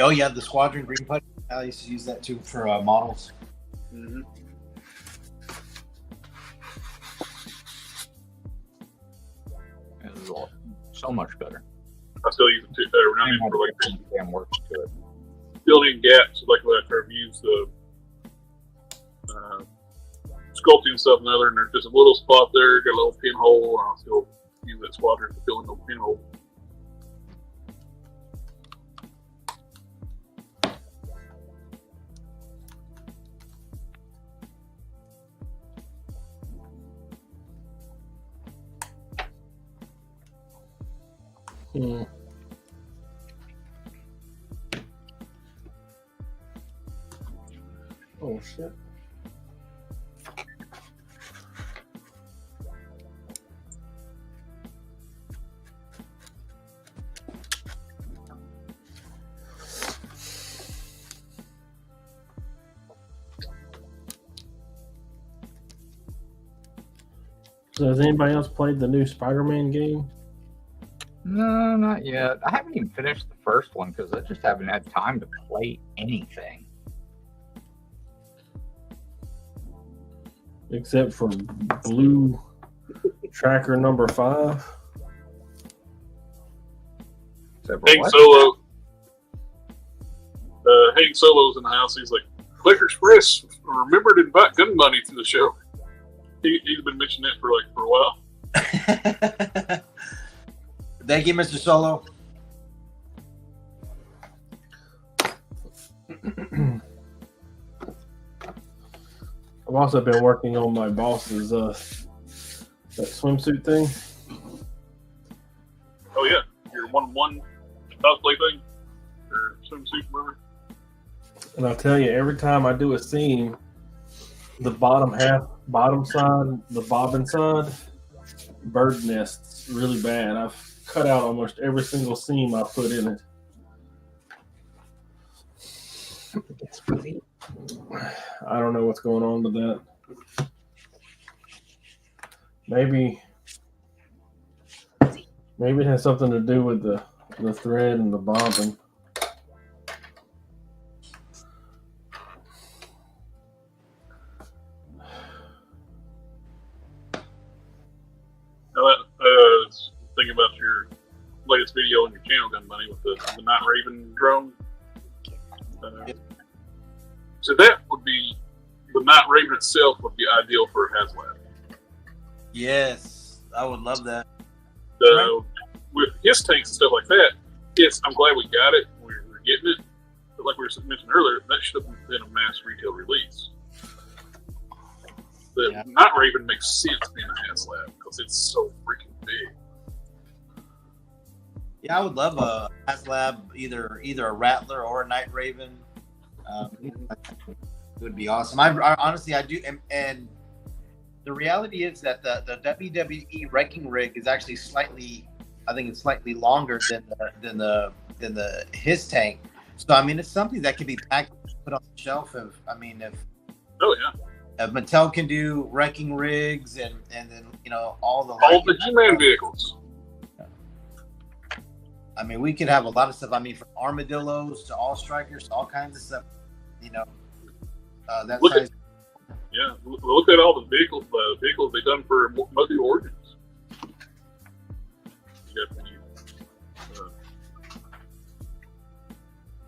Oh yeah, the Squadron green putty. I used to use that too for models. Mm-hmm. It's so much better. I still use it too. Every now and then for like damn work to it. filling in gaps, like after I've used the sculpting stuff and other, and there's just a little spot there, got a little pinhole, and I'll still use that Squadron to fill in the pinhole. Hmm. Oh shit. So has anybody else played the new Spider-Man game? No, not yet. I haven't even finished the first one because I just haven't had time to play anything. Except for Blue Tracker number 5. Except for Hank what? Solo. Hank Solo's in the house. He's like, Clicker Express, remember to invite Gun Money to the show. He's been mentioning it for a while. Thank you, Mr. Solo. I've also been working on my boss's that swimsuit thing. Oh yeah, your 1-on-1 cosplay thing or swimsuit, whatever. And I'll tell you, every time I do a seam, the bottom side, the bobbin side, bird nests really bad. I've cut out almost every single seam I put in it. I don't know what's going on with that. Maybe it has something to do with the thread and the bobbin. Thinking about your latest video on your channel, Gun Money, with the Night Raven drone. So that would be, the Night Raven itself would be ideal for a HasLab. Yes, I would love that. With his tanks and stuff like that, yes, I'm glad we got it. We're getting it. But like we mentioned earlier, that should have been a mass retail release. The Night Raven makes sense being a HasLab because it's so freaking big. Yeah, I would love a HasLab, either a Rattler or a Night Raven. It would be awesome. I honestly, I do, and the reality is that the WWE wrecking rig is actually slightly longer than the his tank. So I mean, it's something that can be packed, put on the shelf. If Mattel can do wrecking rigs and then all the He-Man vehicles. I mean, we could have a lot of stuff. I mean, from armadillos to all strikers, all kinds of stuff. That's size. Yeah, look at all the vehicles they've done for Multi Origins. You got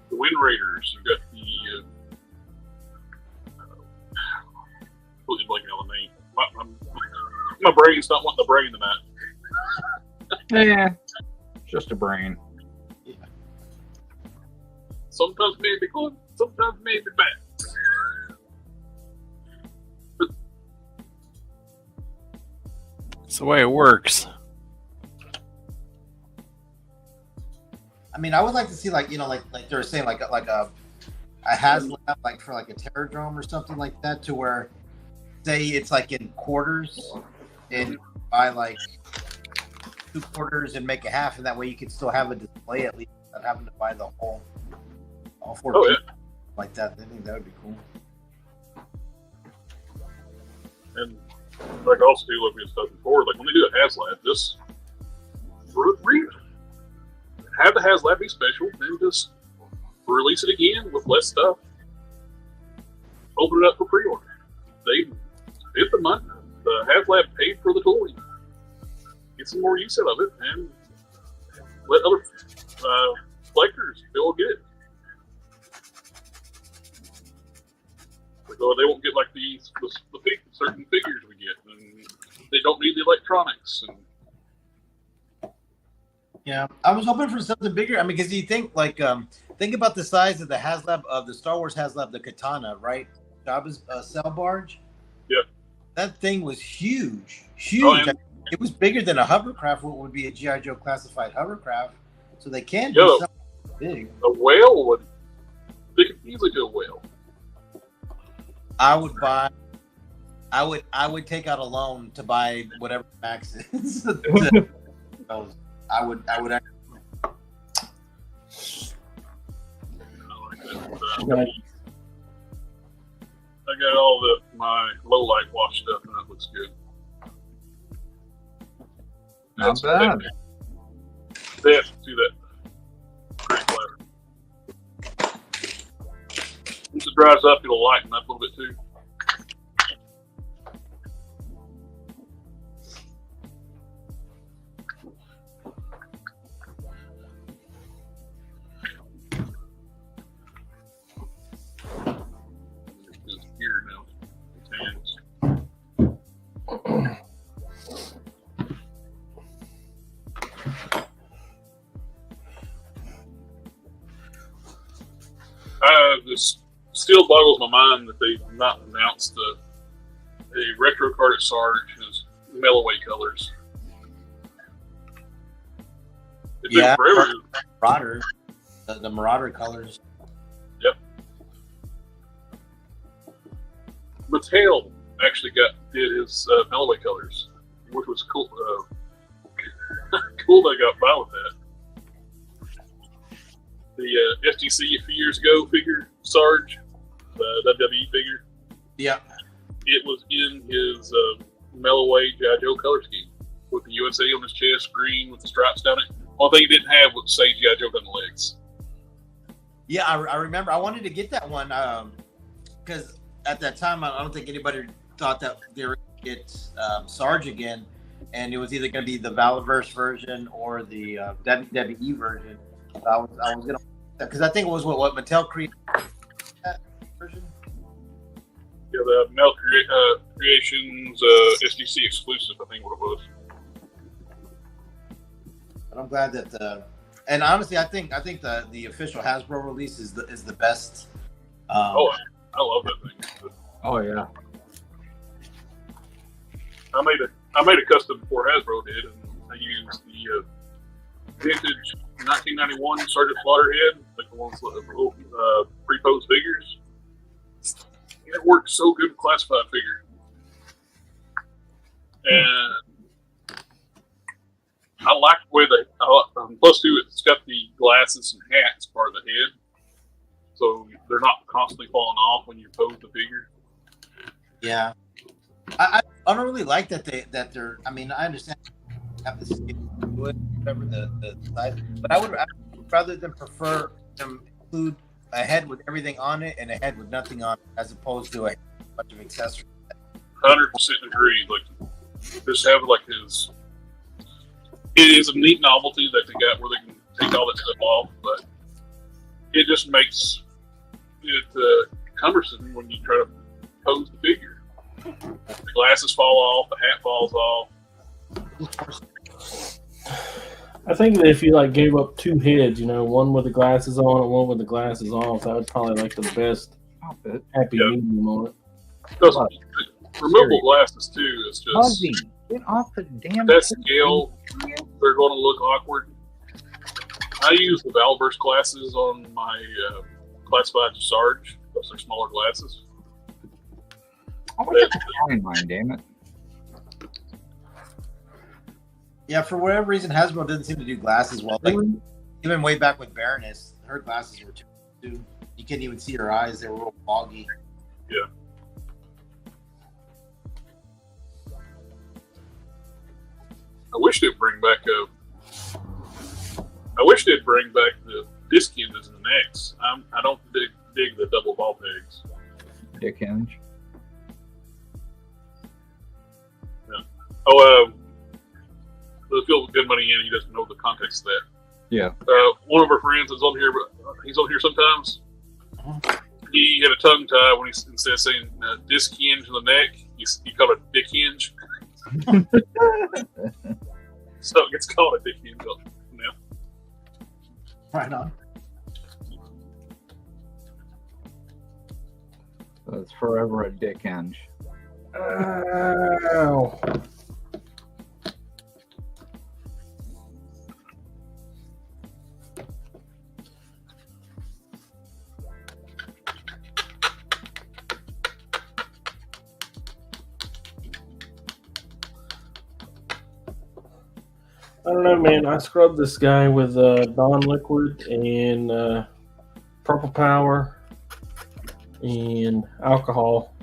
the Wind Raiders. You got the completely blanking on the name. My brain's not wanting the brain tonight. Yeah, just a brain. Yeah. Sometimes maybe good, sometimes maybe bad. It's the way it works. I mean, I would like to see like they were saying like a HasLab like for like a Terradrome or something like that, to where say it's like in quarters and buy like 2 quarters and make a half, and that way you can still have a display at least without having to buy the all 4 Oh, pieces like that. I think that would be cool. And like also too, like we discussed before, like when they do a HasLab, just have the HasLab be special, then just release it again with less stuff. Open it up for pre-order. They get the money. The HasLab paid for the tooling. Get some more use out of it, and let other collectors go get it. So they won't get like the certain figures we get, and they don't need the electronics. And Yeah, I was hoping for something bigger. I mean, because you think like think about the size of the HasLab of the Star Wars HasLab, the Katana, right? Jabba's sail barge. Yeah, that thing was huge, huge. Oh, and, it was bigger than a hovercraft. What would be a GI Joe classified hovercraft? So they can do something big. A whale would. They could easily do a whale. I would buy. I would take out a loan to buy whatever max is. I would. I got all my low light wash stuff, and that looks good. Not bad. They have to do that. Pretty clever. Once it dries up, it'll lighten up a little bit too. It's here now. It's this still boggles my mind that they've not announced a retro card at Sarge is Melloway colors. It took forever. Marauder, the Marauder colors. Yep. Mattel actually did his Melloway colors, which was cool. Cool they got by with that. The FTC a few years ago figure, Sarge, the WWE figure. Yeah. It was in his Melloway G.I. Joe color scheme with the USA on his chest, green with the stripes down it. One thing he didn't have was say G.I. Joe down the legs. Yeah, I remember. I wanted to get that one because at that time I don't think anybody thought that they were going to get Sarge again, and it was either going to be the Valaverse version or the WWE version. I was gonna, because I think it was what Mattel created that version. Yeah, the Mel Creations SDC exclusive, I think what it was. But I'm glad that and honestly, I think the official Hasbro release is the best. I love that thing. Oh yeah. I made a custom before Hasbro did, and I used the vintage 1991 Sergeant Slaughterhead, like the ones with the pre-posed figures. It worked so good with classified figure. And I like the way plus two, it's got the glasses and hats part of the head. So they're not constantly falling off when you pose the figure. Yeah. I don't really like that they're, I mean, I understand have the skin wood, whatever the size, but I would rather than prefer them include a head with everything on it and a head with nothing on it, as opposed to a bunch of accessories. 100% agree. Like, just have like his. It is a neat novelty that they got where they can take all that stuff off, but it just makes it cumbersome when you try to pose the figure. The glasses fall off, the hat falls off. I think that if you like gave up 2 heads, one with the glasses on and one with the glasses off, that would probably like the best happy medium on it. Because removable glasses too is just Ozzy, get off the damn. That scale, they're going to look awkward. I use the Valaverse glasses on my classified Sarge. Those are smaller glasses. I wish I could find mine, damn it. Yeah, for whatever reason, Hasbro doesn't seem to do glasses well. Like even way back with Baroness, her glasses were too. You couldn't even see her eyes; they were real foggy. Yeah. I wish they'd bring back the disc hinges in the necks. I don't dig the double ball pegs. Dick hinge. Yeah. Oh, the Phil Good Money in. He doesn't know the context of that. Yeah. One of our friends is on here, but he's on here sometimes. He had a tongue tie when instead of saying disc hinge in the neck, he called it dick hinge. So it gets called a dick hinge now. Right on. So it's forever a dick hinge. Ow. I don't know, man. I scrubbed this guy with Dawn liquid and Purple Power and alcohol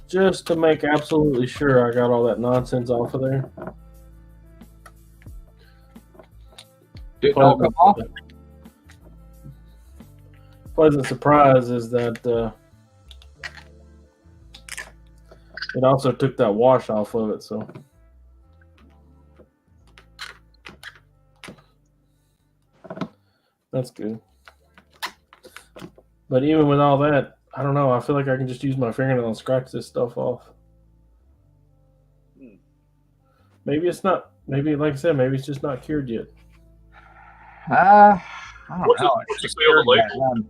just to make absolutely sure I got all that nonsense off of there. Did it all come off? Pleasant surprise is that it also took that wash off of it, so. That's good. But even with all that, I don't know. I feel like I can just use my fingernail and scratch this stuff off. Maybe it's not. Maybe, like I said, maybe it's just not cured yet. I don't know. What's it say on the label?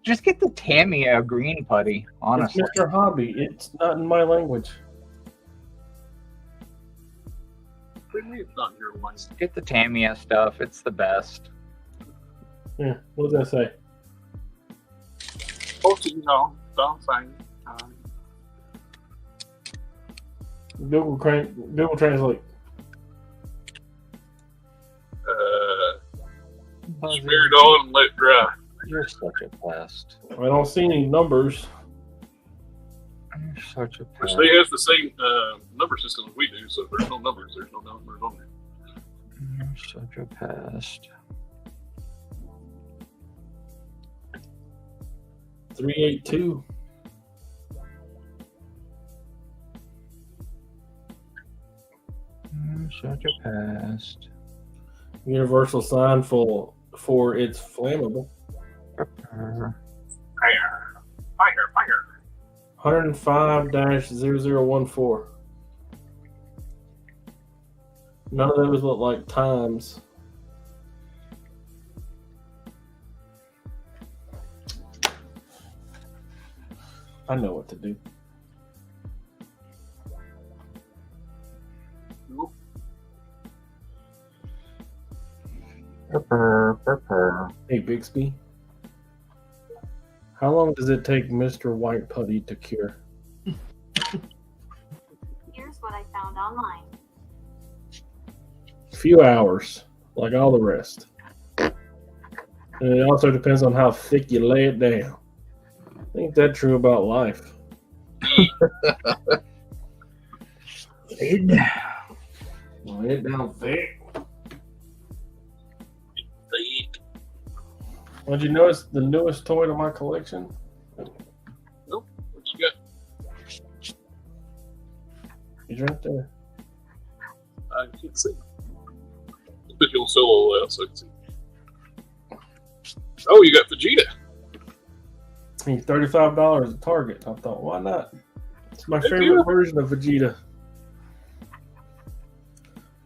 Just get the Tamiya green putty, honestly. It's Mr. Hobby. It's not in my language. It's not in your language. Get the Tamiya stuff. It's the best. Yeah, what does that say? 14, no, don't say. Google Translate. Smear it on and let it dry. You're such a pest. I don't see any numbers. You're such a Which pest. they has the same number system as we do, so if there's no numbers, there's no numbers on there. You're such a pest. 382. You're such a pest. Universal sign for it's flammable. Fire. Fire, fire. 105-0014. None of those look like times. I know what to do. Hey, Bixby. How long does it take Mr. White Putty to cure? Here's what I found online. Few hours, like all the rest. And it also depends on how thick you lay it down. Ain't that true about life? Lay it down thick. Did you notice the newest toy to my collection? Nope. What you got? He's right there. I can't see. Put you on solo out so I can see. Oh, you got Vegeta. He's $35 at Target. I thought, why not? It's my Hey, favorite yeah. version of Vegeta.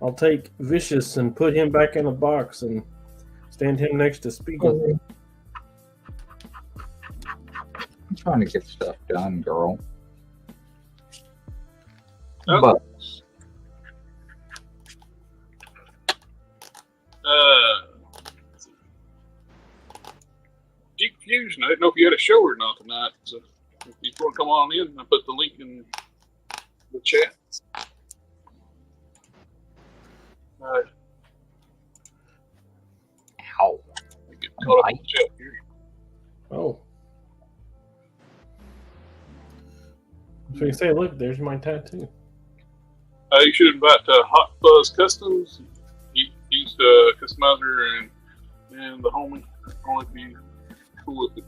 I'll take Vicious and put him back in a box and stand him next to Spiegel. I'm trying to get stuff done, girl. Oh. But Geek Fusion. I didn't know if you had a show or not tonight. So if you want to come on in, I put the link in the chat. gonna say, look, there's my tattoo. You should invite Hot Fuzz Customs. He's the customizer and the homie. Only if you cool with it.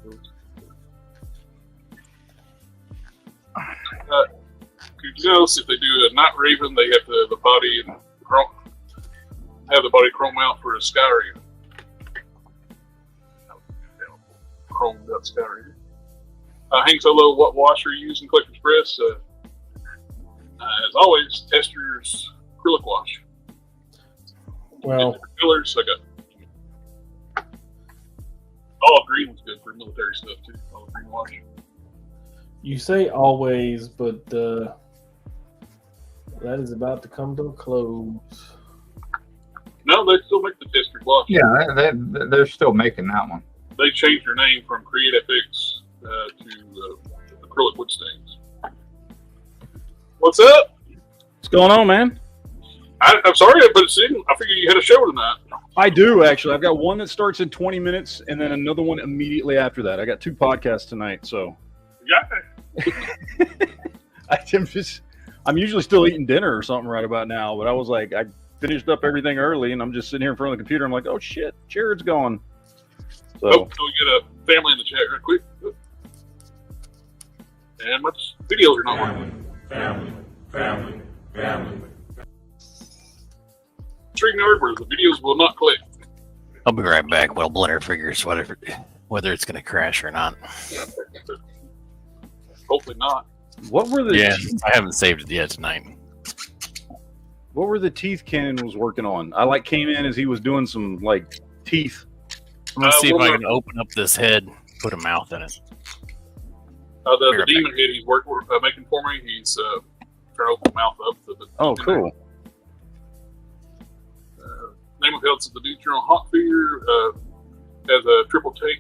Could you notice if they do a Night Raven, they have the body and have the body chrome out for a Sky Raven. Chromed out Sky Raven. Hank Solo, what wash are you using, Collector's Press? As always, test your acrylic wash. Well, fillers, I got all green was good for military stuff too. All green wash. you say always, but that is about to come to a close. No, they still make the tester wash. Yeah, they're still making that one. They changed their name from CreateFX to acrylic wood stains. What's up? What's going on, man? I'm sorry, but I figured you had a show tonight. I do, actually. I've got one that starts in 20 minutes and then another one immediately after that. I got 2 podcasts tonight, so. Yeah. I'm usually still eating dinner or something right about now, but I was like, I finished up everything early and I'm just sitting here in front of the computer. I'm like, oh shit, Jared's gone. So, So we get a family in the chat real quick. And much videos are not working. Family. Stream yard where the videos will not click. I'll be right back. Well, Blender figures whether it's going to crash or not. Hopefully not. what were the Yeah, I haven't saved it yet tonight. what were the teeth Ken was working on? I came in as he was doing some teeth. I'm going to see if well, I can open up this head, put a mouth in it. The demon head he's making for me, he's trying to open the mouth up. Oh, cool. Name of Health is the dude on Hot Figure has a triple T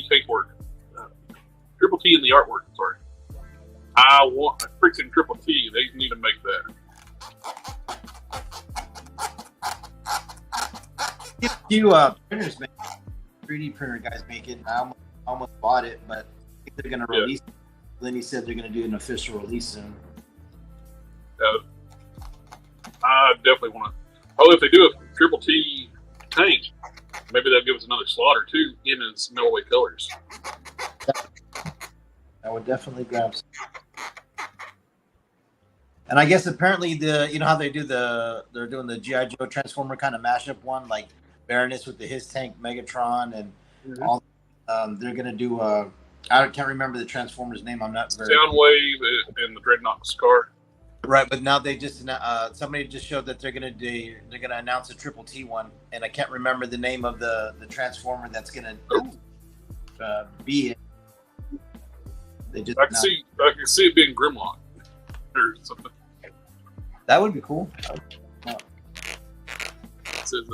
tape work. Triple T in the artwork, sorry. I want a freaking triple T. They need to make that. You printers make 3D printer guys make it. I almost bought it, but I think they're going to release it. Then he said they're going to do an official release soon. I definitely want to. Oh, if they do a triple T tank, maybe they'll give us another slot or two in its metalweight colors. I would definitely grab some. And I guess apparently you know how they're doing the G.I. Joe Transformer kind of mashup one, like Baroness with the his tank Megatron and all. They're gonna do I can't remember the Transformer's name. I'm not very Soundwave and the Dreadnought Scar. right, but now they just somebody just showed that they're gonna announce a triple T one, and I can't remember the name of the Transformer that's gonna be it. They just I can see it being Grimlock or something. that would be cool. It says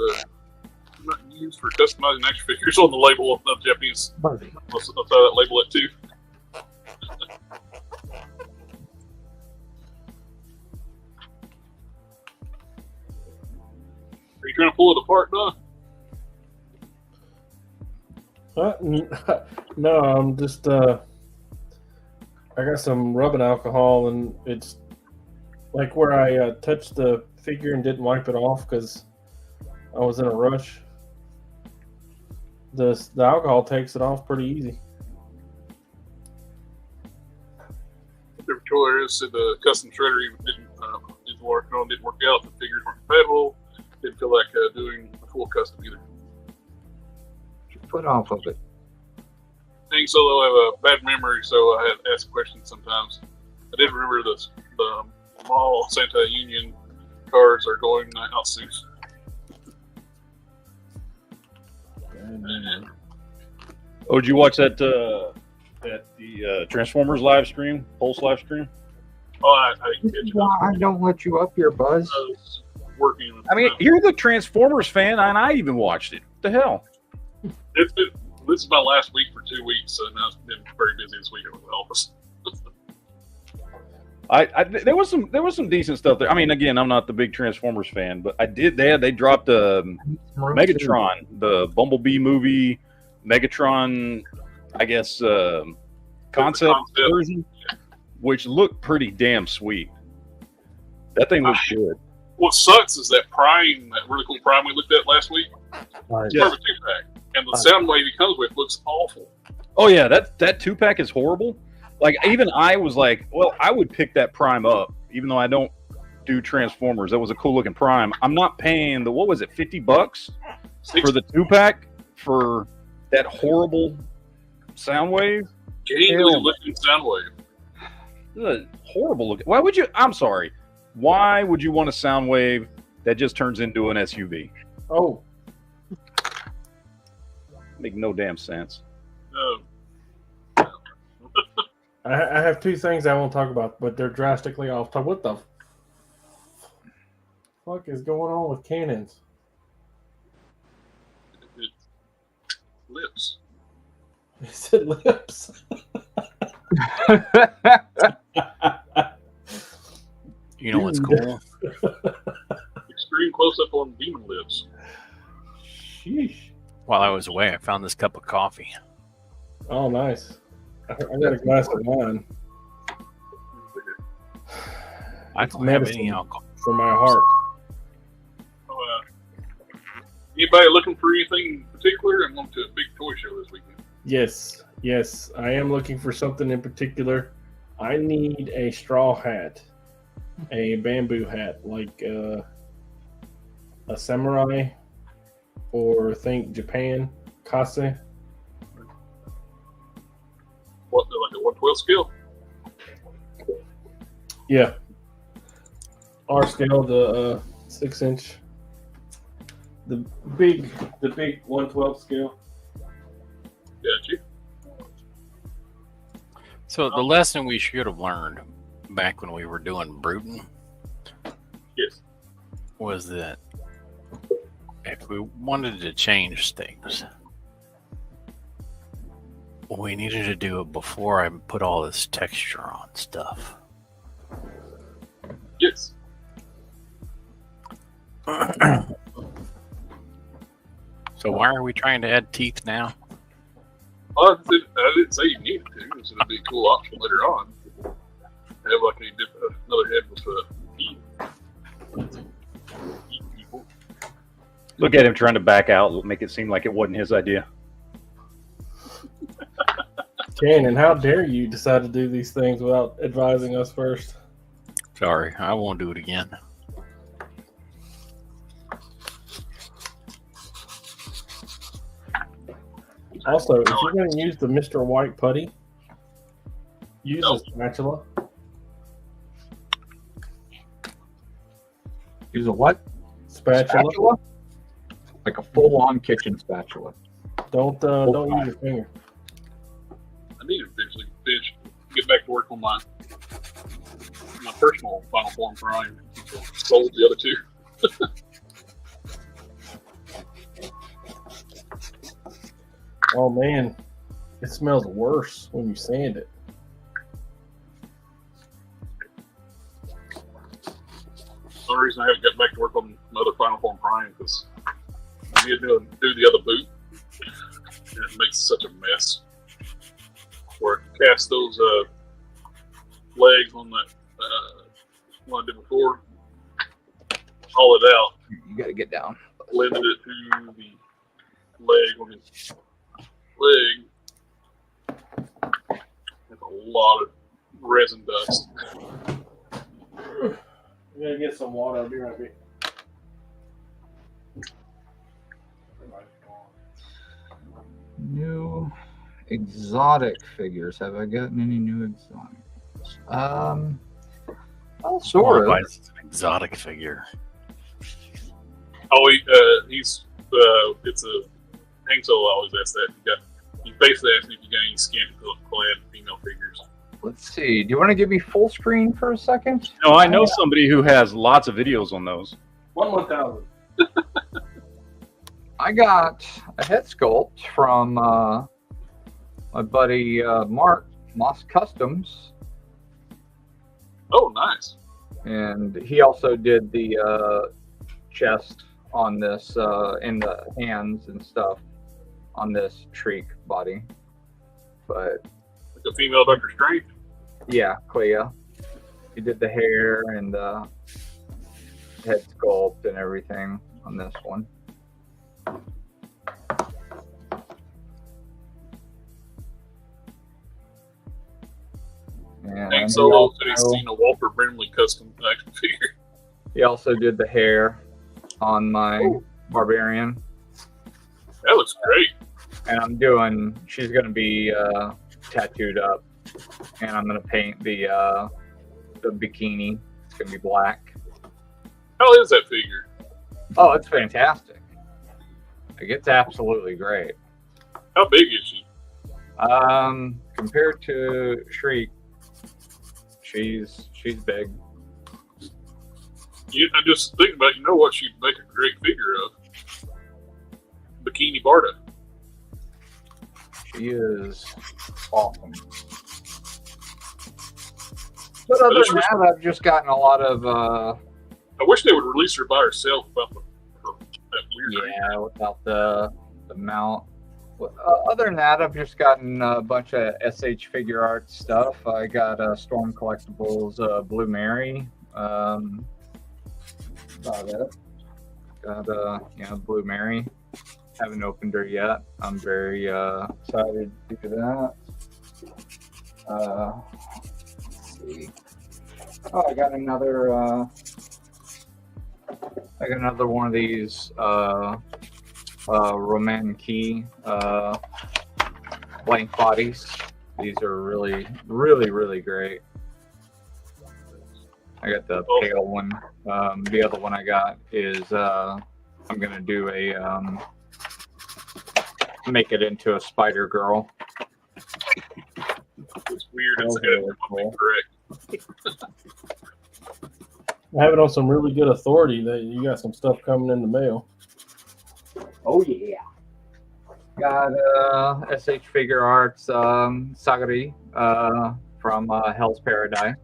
not used for customizing action figures on the label of the Japanese. Let's label it too. Are you trying to pull it apart, Don? No, I'm just I got some rubbing alcohol, and it's like where I touched the figure and didn't wipe it off because I was in a rush. The alcohol takes it off pretty easy. Victoria said the custom shredder even didn't work out. The figures weren't compatible. Didn't feel like doing a full custom either. Put off of it. Hank Solo have a bad memory, so I had to ask questions sometimes. I did remember the mall Santa Union cars are going out soon. Oh, did you watch that the Transformers live stream, Pulse live stream? Oh, I didn't catch it. Why I don't let you up here, Buzz? I was working. I mean, you're the Transformers fan, and I even watched it. What the hell? This is my last week for 2 weeks, and I've been very busy this weekend with the office. There was some decent stuff there. I mean, again, I'm not the big Transformers fan, but they dropped Megatron, the Bumblebee movie, Megatron, I guess concept version. which looked pretty damn sweet. That thing looks good. What sucks is that prime, that really cool prime we looked at last week. Right. It's perfect 2-pack, and the sound wave he comes with looks awful. Oh yeah, that 2-pack is horrible. Like even I was like, well, I would pick that prime up, even though I don't do Transformers. That was a cool looking prime. I'm not paying what was it, $50 for the 2-pack for that horrible sound wave. Gangly looking sound wave. Horrible looking. Why would you? I'm sorry. Why would you want a sound wave that just turns into an SUV? Oh, Make no damn sense. I have two things I won't talk about, but they're drastically off topic. What the fuck is going on with cannons? Lips. Is it lips? You know what's cool? Extreme close up on demon lips. Sheesh. While I was away, I found this cup of coffee. Oh, nice. I got a glass of wine. I don't have any alcohol. For my heart. Anybody looking for anything in particular? I'm going to a big toy show this weekend. Yes, I am looking for something in particular. I need a straw hat, a bamboo hat, like a samurai, or think Japan, kase. What, like a 112 scale? Yeah. R scale, the 6-inch, the big 112 scale. Got you. So the lesson we should have learned back when we were doing Bruton Yes. was that if we wanted to change things, we needed to do it before I put all this texture on stuff. Yes. So why are we trying to add teeth now? Well, I didn't say you needed to. So it'd be a cool option later on. Have like another head with eat people. Look at him trying to back out, make it seem like it wasn't his idea. Cannon, how dare you decide to do these things without advising us first? Sorry, I won't do it again. Also, if you're going to use the Mr. White putty, use a spatula. Use a what? Spatula. Like a full-on kitchen spatula. Don't use your finger. I need to eventually get back to work on my personal Final Form prime. Sold the other two. Oh man, it smells worse when you sand it. The only reason I haven't got back to work on my other Final Form prime because I need to do the other boot. And it makes such a mess. Where I cast those legs on that one I did before, haul it out, You got to get down. blended it to the leg on his leg. There's a lot of resin dust. I'm gonna get some water. I'll be right back. New exotic figures. Have I gotten any new exotics? Well, sort of. It's an exotic figure. Oh, he's it's a hang solo. I always ask that. He basically asked me if you got any skin clad female figures. Let's see. Do you want to give me full screen for a second? No, I know somebody who has lots of videos on those. 1,000. I got a head sculpt from my buddy Mark, Moss Customs. Oh, nice. And he also did the chest on this and the hands and stuff on this Shriek body. But Like a female Dr. Strange. Yeah, Clea. She did the hair and the head sculpt and everything on this one. And Hank Solo said he's seen a Walter Brimley custom action figure. he also did the hair on my Barbarian. That looks great. And she's going to be tattooed up. And I'm going to paint the bikini. It's going to be black. How is that figure? Oh, it's fantastic. Like, it's absolutely great. How big is she? Compared to Shriek, she's big. I just think about, you know what she'd make a great figure of? Bikini Barda. She is awesome. But other than that, I've just gotten a lot of. I wish they would release her by herself about that weird. Yeah, without the mount. Other than that, I've just gotten a bunch of SH figure art stuff. I got Storm Collectibles Blue Mary. About it. Got Blue Mary. Haven't opened her yet. I'm very excited to do that. Let's see. Oh, I got another one of these Roman Key blank bodies. These are really, really, really great. I got the pale one. The other one I got is I'm gonna do a make it into a Spider Girl. It's weird. It's Really cool. correct. I have it on some really good authority that you got some stuff coming in the mail. Oh yeah. Got SH Figure Arts Sagari from Hell's Paradise.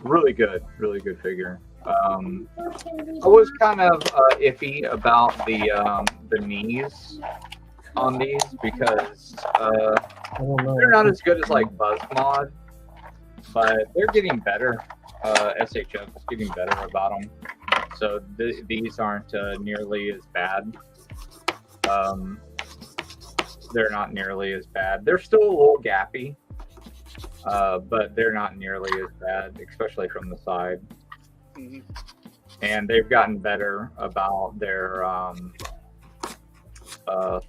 Really good figure. I was kind of iffy about the knees on these because they're not as good as like Buzzmod, but they're getting better. SHF is getting better about them, so these aren't nearly as bad. They're not nearly as bad. They're still a little gappy, but they're not nearly as bad, especially from the side. Mm-hmm. And they've gotten better about their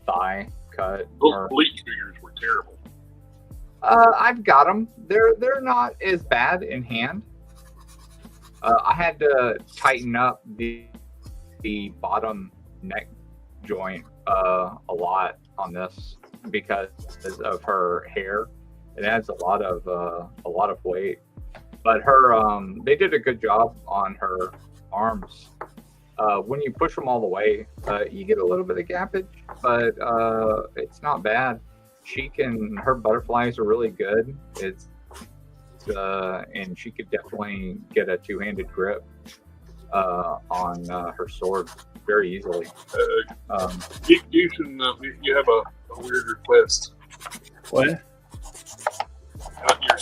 thigh cut. Those bleach figures were terrible. I've got them. They're not as bad in hand. I had to tighten up the bottom neck joint a lot on this because of her hair. It adds a lot of weight. But her they did a good job on her arms. When you push them all the way, you get a little bit of gappage, but it's not bad. Her butterflies are really good. And she could definitely get a two-handed grip on her sword very easily. You have a weird request. What? Your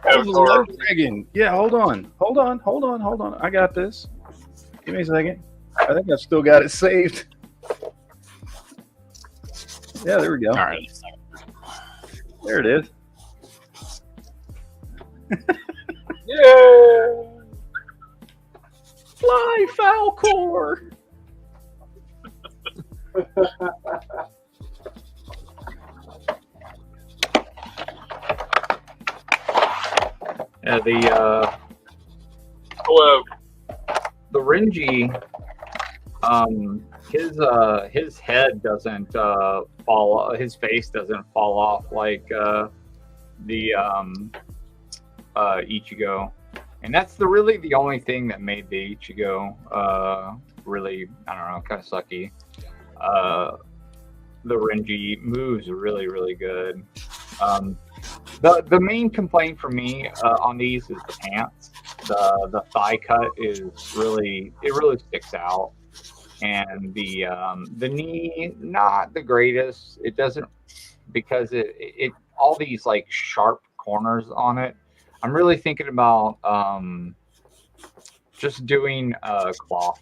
That was a avatar. love dragon. Yeah, hold on. I got this. Give me a second. I think I've still got it saved. Yeah, there we go. All right. There it is. Yeah. Fly, Falcor. Yeah, the Renji, his head doesn't fall, his face doesn't fall off like the Ichigo, and that's really the only thing that made the Ichigo really, I don't know, kind of sucky. The Renji moves really, really good. The main complaint for me on these is the pants. The thigh cut is really sticks out, and the knee not the greatest. It doesn't, because it all these like sharp corners on it. I'm really thinking about just doing cloth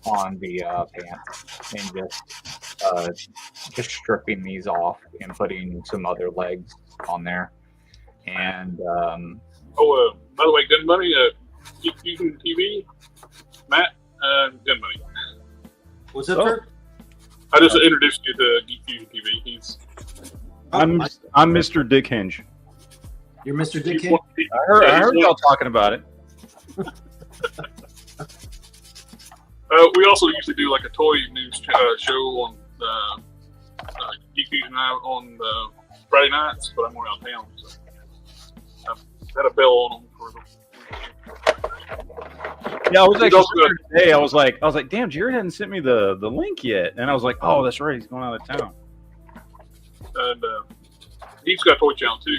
on the pants and just stripping these off and putting some other legs on there. And by the way, Gun Money, Geek Fusion TV, Matt, Gun Money. What's up, Kurt? I just introduced you to Geek Fusion TV. I'm Mr. Dick Hinge. You're Mr. Dick Hinge? I heard y'all talking about it. We also usually do like a toy news show on Geek Fusion on Friday nights, but I'm going out of town, so I've had a bell on them for Yeah, I was actually today. I was like, damn, Jared hadn't sent me the link yet, and I was like, oh, that's right, he's going out of town. And he's got a toy channel too,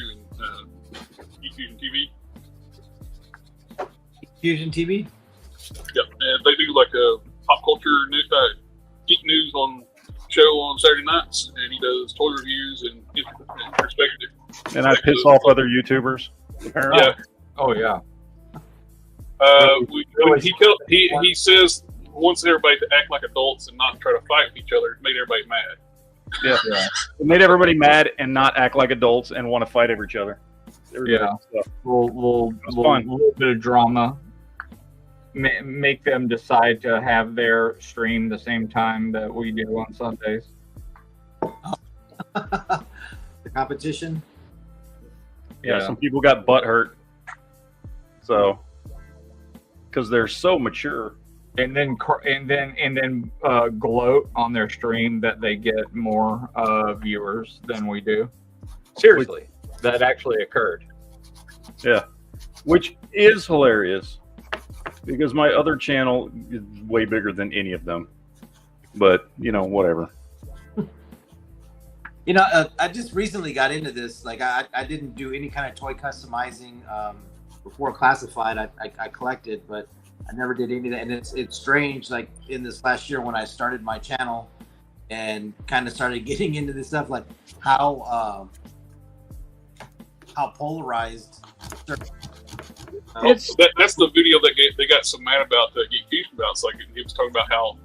Geek Fusion TV. Fusion TV? Yep, and they do like a pop culture geek news on show on Saturday nights, and he does toy reviews and perspective. And I piss off other YouTubers. Apparently. Yeah. oh yeah, he says wants everybody to act like adults and not try to fight with each other. It made everybody mad. Yeah. It made everybody mad and not act like adults and want to fight over each other. Yeah. Little bit of drama. Make them decide to have their stream the same time that we do on Sundays. The competition? Yeah, some people got butt hurt. So, because they're so mature. And then gloat on their stream that they get more viewers than we do. Seriously, that actually occurred. Yeah, which is hilarious because my other channel is way bigger than any of them. But whatever. I just recently got into this. Like, I didn't do any kind of toy customizing before Classified. I collected, but I never did any of that. And it's strange, like in this last year when I started my channel and kind of started getting into this stuff, like how polarized. That's the video that they got so mad about the Geek Fusion about. It's like he was talking about how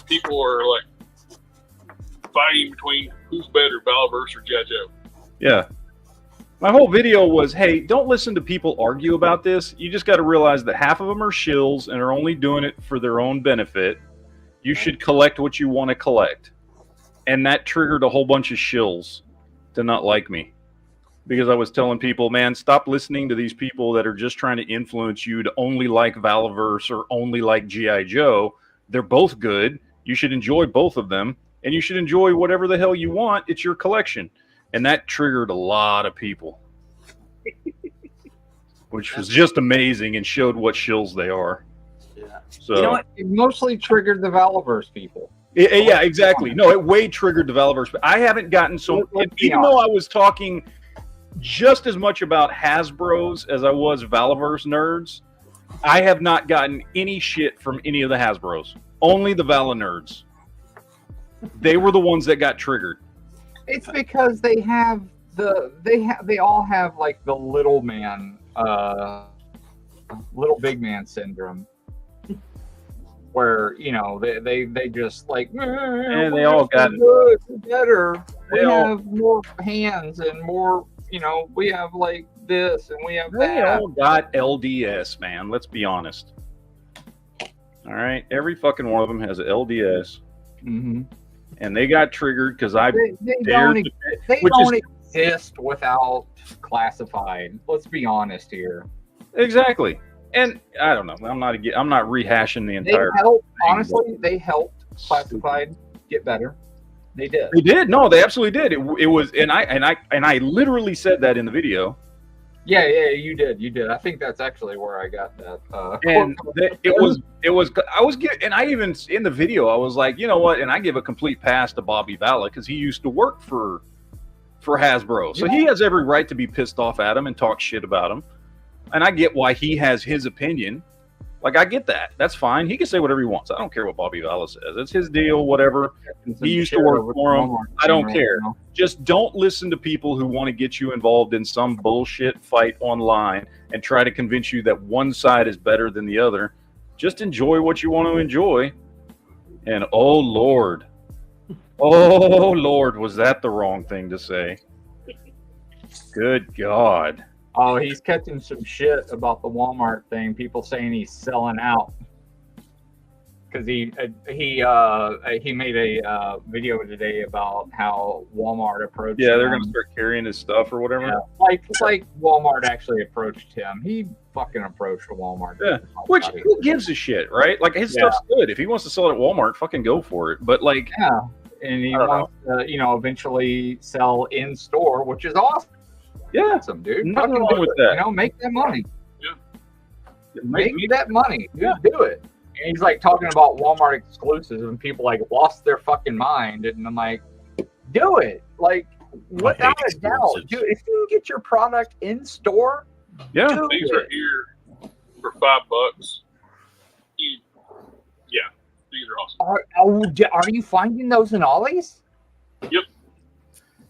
people are like fighting between who's better, Valverse or G.I. Joe. Yeah. My whole video was, hey, don't listen to people argue about this. You just got to realize that half of them are shills and are only doing it for their own benefit. You should collect what you want to collect. And that triggered a whole bunch of shills to not like me. Because I was telling people, man, stop listening to these people that are just trying to influence you to only like Valverse or only like G.I. Joe. They're both good. You should enjoy both of them. And you should enjoy whatever the hell you want. It's your collection. And that triggered a lot of people. Which was just amazing and showed what shills they are. Yeah. So, You know what? It mostly triggered the Valverse people. Yeah, exactly. No, it way triggered the Valverse. But I haven't gotten even though I was talking just as much about Hasbros as I was Valverse nerds, I have not gotten any shit from any of the Hasbros. Only the Vala nerds. They were the ones that got triggered. It's because they all have like the little big man syndrome, where they just like, and they all got better. We have more hands and more. We have like this and we have that. They all got LDS, man. Let's be honest. All right, every fucking one of them has an LDS. Mm-hmm. And they got triggered because they don't exist without Classified. Let's be honest here. Exactly. And I don't know. I'm not rehashing the entire. They helped Classified get better. They did. They did. No, they absolutely did. It was, and I literally said that in the video. Yeah, you did. I think that's actually where I got that. And I even in the video I was like, you know what? And I give a complete pass to Bobby Vala because he used to work for Hasbro, so he has every right to be pissed off at him and talk shit about him. And I get why he has his opinion, Like, I get that. That's fine. He can say whatever he wants. I don't care what Bobby Valla says. It's his deal, whatever. He used to work for him. I don't care. Just don't listen to people who want to get you involved in some bullshit fight online and try to convince you that one side is better than the other. Just enjoy what you want to enjoy. And oh, Lord. Oh, Lord, was that the wrong thing to say? Good God. Oh, he's catching some shit about the Walmart thing. People saying he's selling out because he made a video today about how Walmart approached. Yeah, they're him. gonna start carrying his stuff or whatever. Yeah, like Walmart actually approached him. He fucking approached Walmart. Yeah, which who gives a shit, right? Like his stuff's good. If he wants to sell it at Walmart, fucking go for it. But like, yeah, and he wants to, eventually sell in store, which is awesome. Yeah, awesome, dude. Nothing Fucking wrong with that. Make that money. Yeah. Make me that money. Dude, do it. And he's like talking about Walmart exclusives, and people like lost their fucking mind. And I'm like, do it. Like, without a doubt, dude. If you can get your product in store, yeah, these are here for $5. Yeah, these are awesome. Are you finding those in Ollie's? Yep.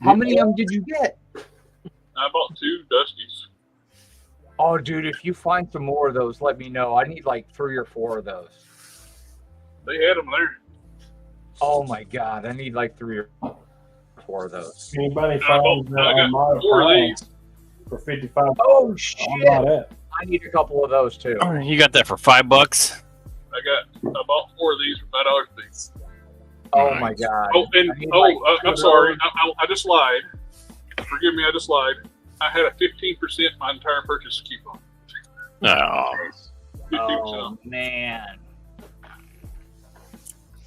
How many of them did you get? I bought 2 Dusties. Oh, dude, if you find some more of those, let me know. I need like 3 or 4 of those. They had them there. Oh my God, I need like 3 or 4 of those. Anybody I finds got 4 of Prime these. for 55? Oh shit! I'll buy that. I need a couple of those too. You got that for $5? I bought 4 of these for $5 a piece. Oh my God! Oh, and I'm sorry, I just lied. Forgive me, I just lied. I had a 15% my entire purchase coupon. Oh. 15%. Oh man.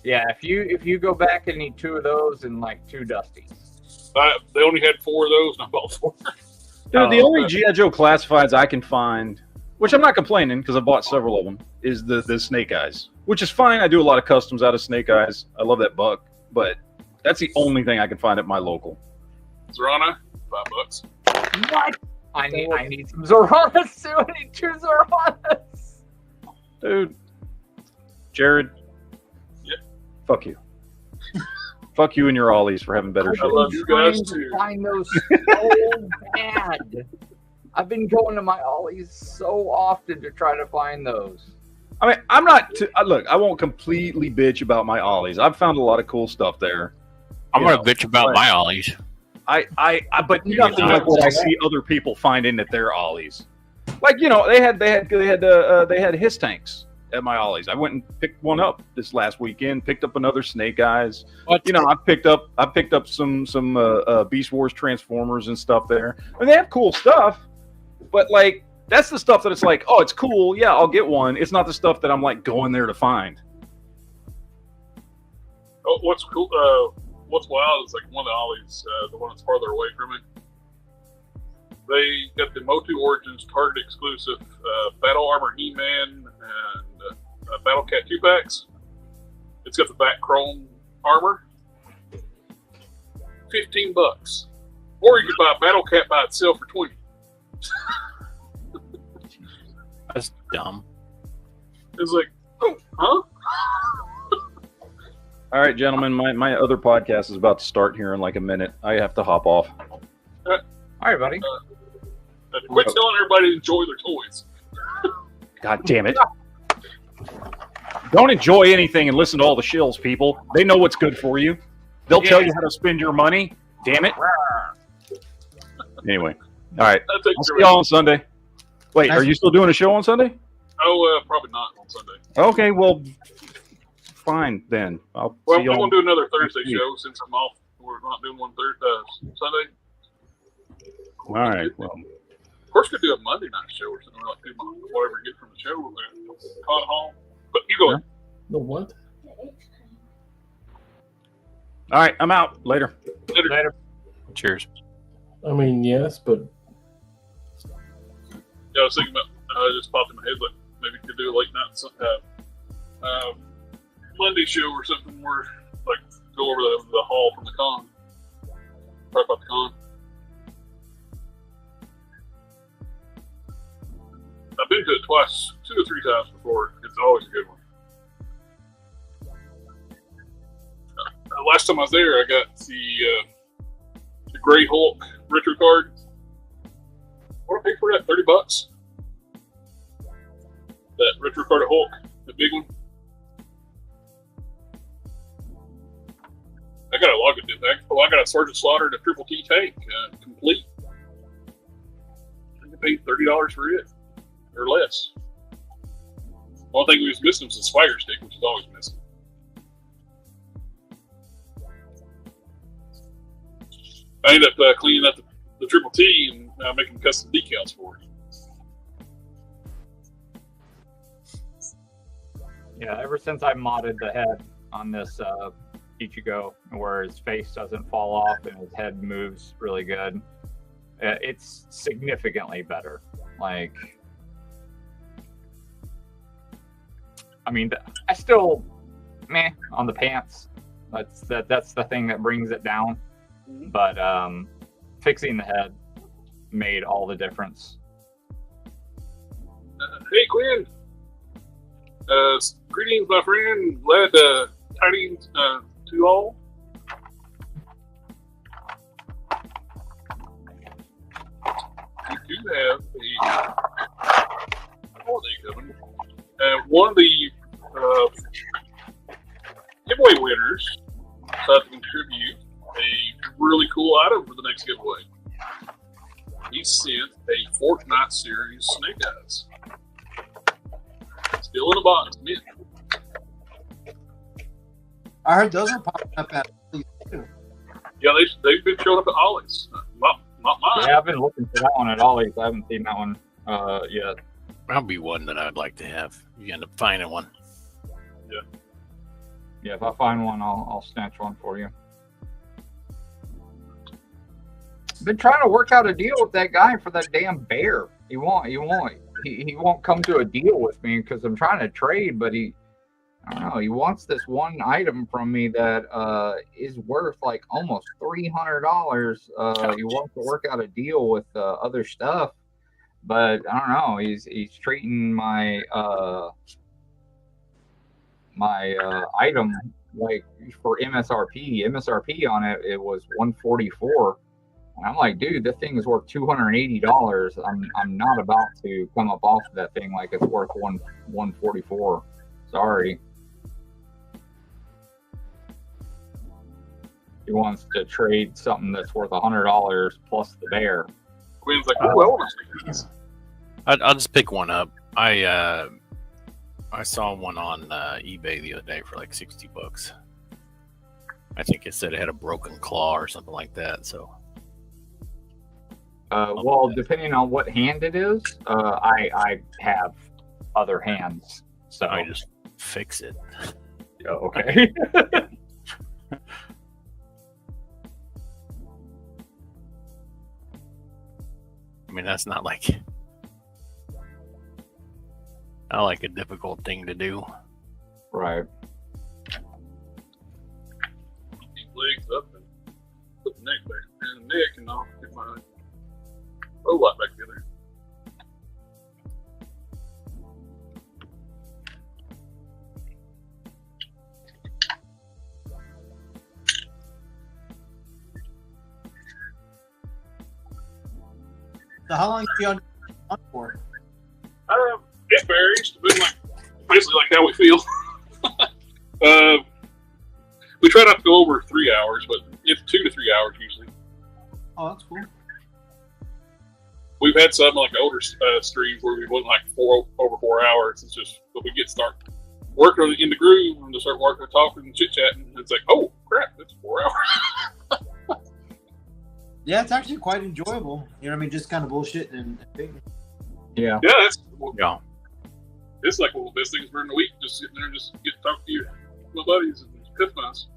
Yeah, if you go back and need 2 of those and like 2 Dusties. They only had 4 of those, and I bought 4. Dude, the only G.I. Joe classifieds I can find, which I'm not complaining because I bought several of them, is the Snake Eyes, which is fine. I do a lot of customs out of Snake Eyes. I love that buck, but that's the only thing I can find at my local. Zorana, $5. What? I need some Zoranas too. I need 2 Zoranas. Dude, Jared. Yeah. Fuck you. Fuck you and your Ollies for having better shit. I love you guys too. Find those so bad. I've been going to my Ollies so often to try to find those. I mean, I'm not. Look, I won't completely bitch about my Ollies. I've found a lot of cool stuff there. I'm gonna bitch about my Ollies. But nothing like what I see other people finding at their Ollies. Like, they had his tanks at my Ollies. I went and picked one up this last weekend. Picked up another Snake Eyes. What? I picked up some Beast Wars Transformers and stuff there. And they have cool stuff, but like that's the stuff that it's like, oh, it's cool. Yeah, I'll get one. It's not the stuff that I'm like going there to find. Oh, what's cool? What's wild is like one of the Ollies, the one that's farther away from me. They got the Motu Origins Target exclusive Battle Armor He-Man and Battle Cat 2-packs. It's got the back chrome armor. $15. Or you could buy Battle Cat by itself for $20. That's dumb. It's like, oh, huh? All right, gentlemen, my other podcast is about to start here in like a minute. I have to hop off. All right, buddy. Quit telling everybody to enjoy their toys. God damn it. Don't enjoy anything and listen to all the shills, people. They know what's good for you. They'll tell you how to spend your money. Damn it. Anyway. All right. I'll see y'all on Sunday. Wait, are you still doing a show on Sunday? Oh, probably not on Sunday. Okay, well, fine then. I'll Well, see we're y'all going to do another Thursday show since I'm off. We're not doing one Sunday. All right. Well, of course, we could do a Monday night show or something like whatever we get from the show. Con home. But you go ahead. The what? all right, I'm out. Later. Later. Cheers. I mean, yes, but Yeah, I was thinking about, it just popped in my head, like maybe we could do a late night Monday show or something where, like, go over the hall from the con. Talk about the con. I've been to it twice, 2 2 or 3 times before. It's always a good one. Last time I was there, I got the Gray Hulk retro card. What did I pay for that? $30. That retro card of Hulk, the big one. I got a lot of good things. Oh, I got a Sergeant Slaughter and a Triple T tank, complete. I think I paid $30 for it, or less. One thing we was missing was the Swagger stick, which is always missing. I ended up cleaning up the Triple T and making custom decals for it. Yeah, ever since I modded the head on this Ichigo, where his face doesn't fall off and his head moves really good, it's significantly better. Like, I mean, I still meh on the pants. That's the thing that brings it down. But fixing the head made all the difference. Hey, Quinn. Greetings, my friend. Glad tidings to all. We do have a holiday coming. One of the giveaway winners decided to contribute a really cool item for the next giveaway. He sent a Fortnite series Snake Eyes. Still in a box, mint. I heard those are popping up at Yeah, they've been showing up at Ollie's. Not mine. Yeah, I've been looking for that one at Ollie's. I haven't seen that one yet. That'll be one that I'd like to have. You end up finding one. Yeah, if I find one, I'll snatch one for you. Been trying to work out a deal with that guy for that damn bear. He won't come to a deal with me because I'm trying to trade, but I don't know, he wants this one item from me that is worth like almost $300. He wants to work out a deal with other stuff, but I don't know. He's treating my item like for MSRP. MSRP on it was $144. And I'm like, dude, this thing is worth $280. I'm not about to come up off of that thing like it's worth $144. Sorry. He wants to trade something that's worth $100 plus the bear. Quinn's like, oh, well, I'll just pick one up. I saw one on eBay the other day for like $60. I think it said it had a broken claw or something like that. So. Well, depending on what hand it is, I have other hands, so I just fix it. Oh, okay. I mean, that's not like a difficult thing to do. Right. Keep legs up and put the neck back and the neck, and I'll get my whole lot back together. So how long is you on for? It varies, depending basically like how we feel. We try not to go over 3 hours, but it's 2 to 3 hours usually. Oh, that's cool. We've had some like older streams where we went like over 4 hours. It's just when we start working in the groove and to start working, talking, and chit chatting, it's like, oh crap, it's 4 hours. Yeah, it's actually quite enjoyable. You know what I mean? Just kind of bullshit and thinking. Yeah. Yeah, Yeah. it's like one of the best things during the week. Just sitting there and just get to talk to my buddies and customize.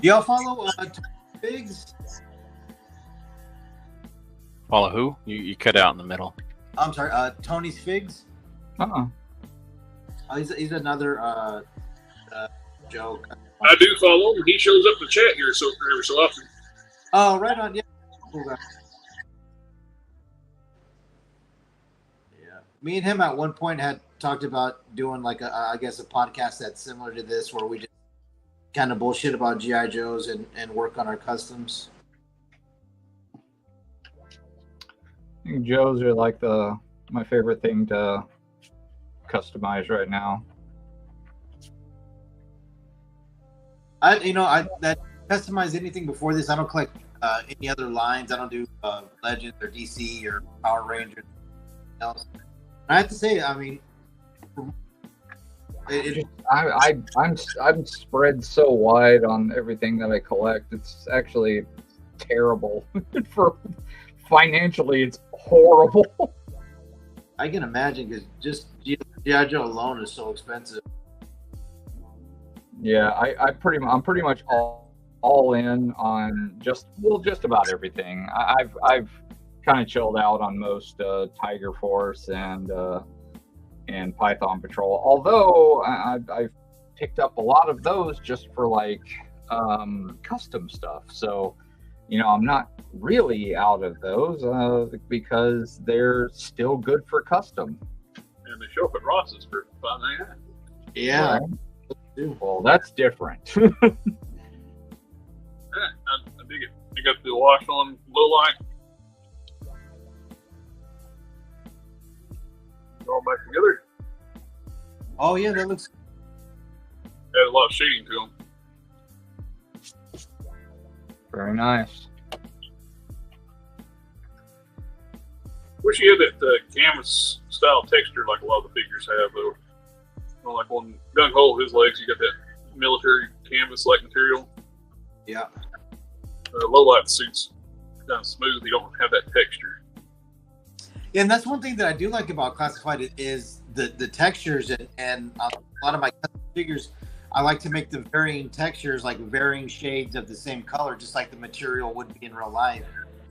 Do y'all follow Tony Figs? Follow who? You cut out in the middle. I'm sorry, Tony's Figs. Uh-uh. He's another joke. I do follow him. He shows up to chat here every so often. Oh, right on. Yeah. Cool guy. Yeah. Me and him at one point had talked about doing like I guess a podcast that's similar to this, where we just kind of bullshit about GI Joes and work on our customs. I think Joes are like my favorite thing to customize right now. That customize anything before this. I don't collect any other lines. I don't do Legends or DC or Power Rangers. Else. I have to say, I mean, I'm spread so wide on everything that I collect. It's actually terrible. For financially, it's horrible. I can imagine because just GI Joe alone is so expensive. Yeah, I'm pretty much all in on just about everything. I've kind of chilled out on most Tiger Force and Python Patrol. Although I've picked up a lot of those just for like custom stuff. So I'm not really out of those because they're still good for custom. And they show up at Ross's for $5.99. Yeah. Right. Well, that's different. Yeah, I dig it. You got the wash on low light. All back together. Oh yeah, that looks. Add a lot of shading to them. Very nice. Wish you had that canvas style texture like a lot of the figures have, though. Like on Gung Ho, his legs, you got that military canvas-like material. Yeah. Low light suits kind of smooth. You don't have that texture. Yeah, and that's one thing that I do like about Classified is the textures and a lot of my custom figures. I like to make the varying textures, like varying shades of the same color, just like the material would be in real life.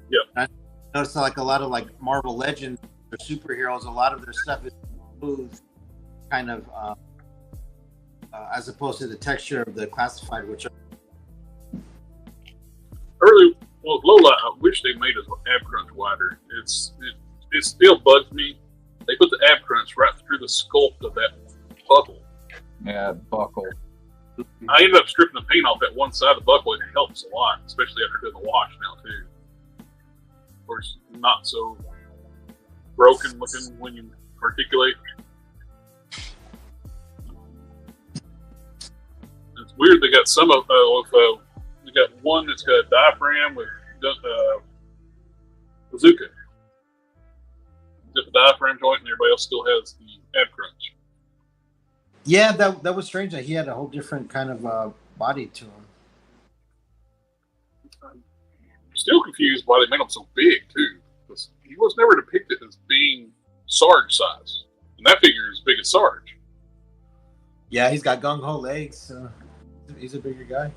Yeah. I noticed like a lot of like Marvel Legends or superheroes, a lot of their stuff is smooth, kind of as opposed to the texture of the Classified, which Early, well, low light, I wish they made his ab crunch wider. It still bugs me. They put the ab crunch right through the sculpt of that buckle. Yeah, buckle. I ended up stripping the paint off that one side of the buckle. It helps a lot, especially after doing the wash now too. Of course, not so broken looking when you articulate. It's weird. They got some of they got one that's got a diaphragm with bazooka. Just a diaphragm joint, and everybody else still has the ab crunch. yeah, that was strange that he had a whole different kind of body to him. I'm still confused why they made him so big too. Because he was never depicted as being Sarge size, and that figure is as big as Sarge. Yeah, he's got gung ho legs. So he's a bigger guy.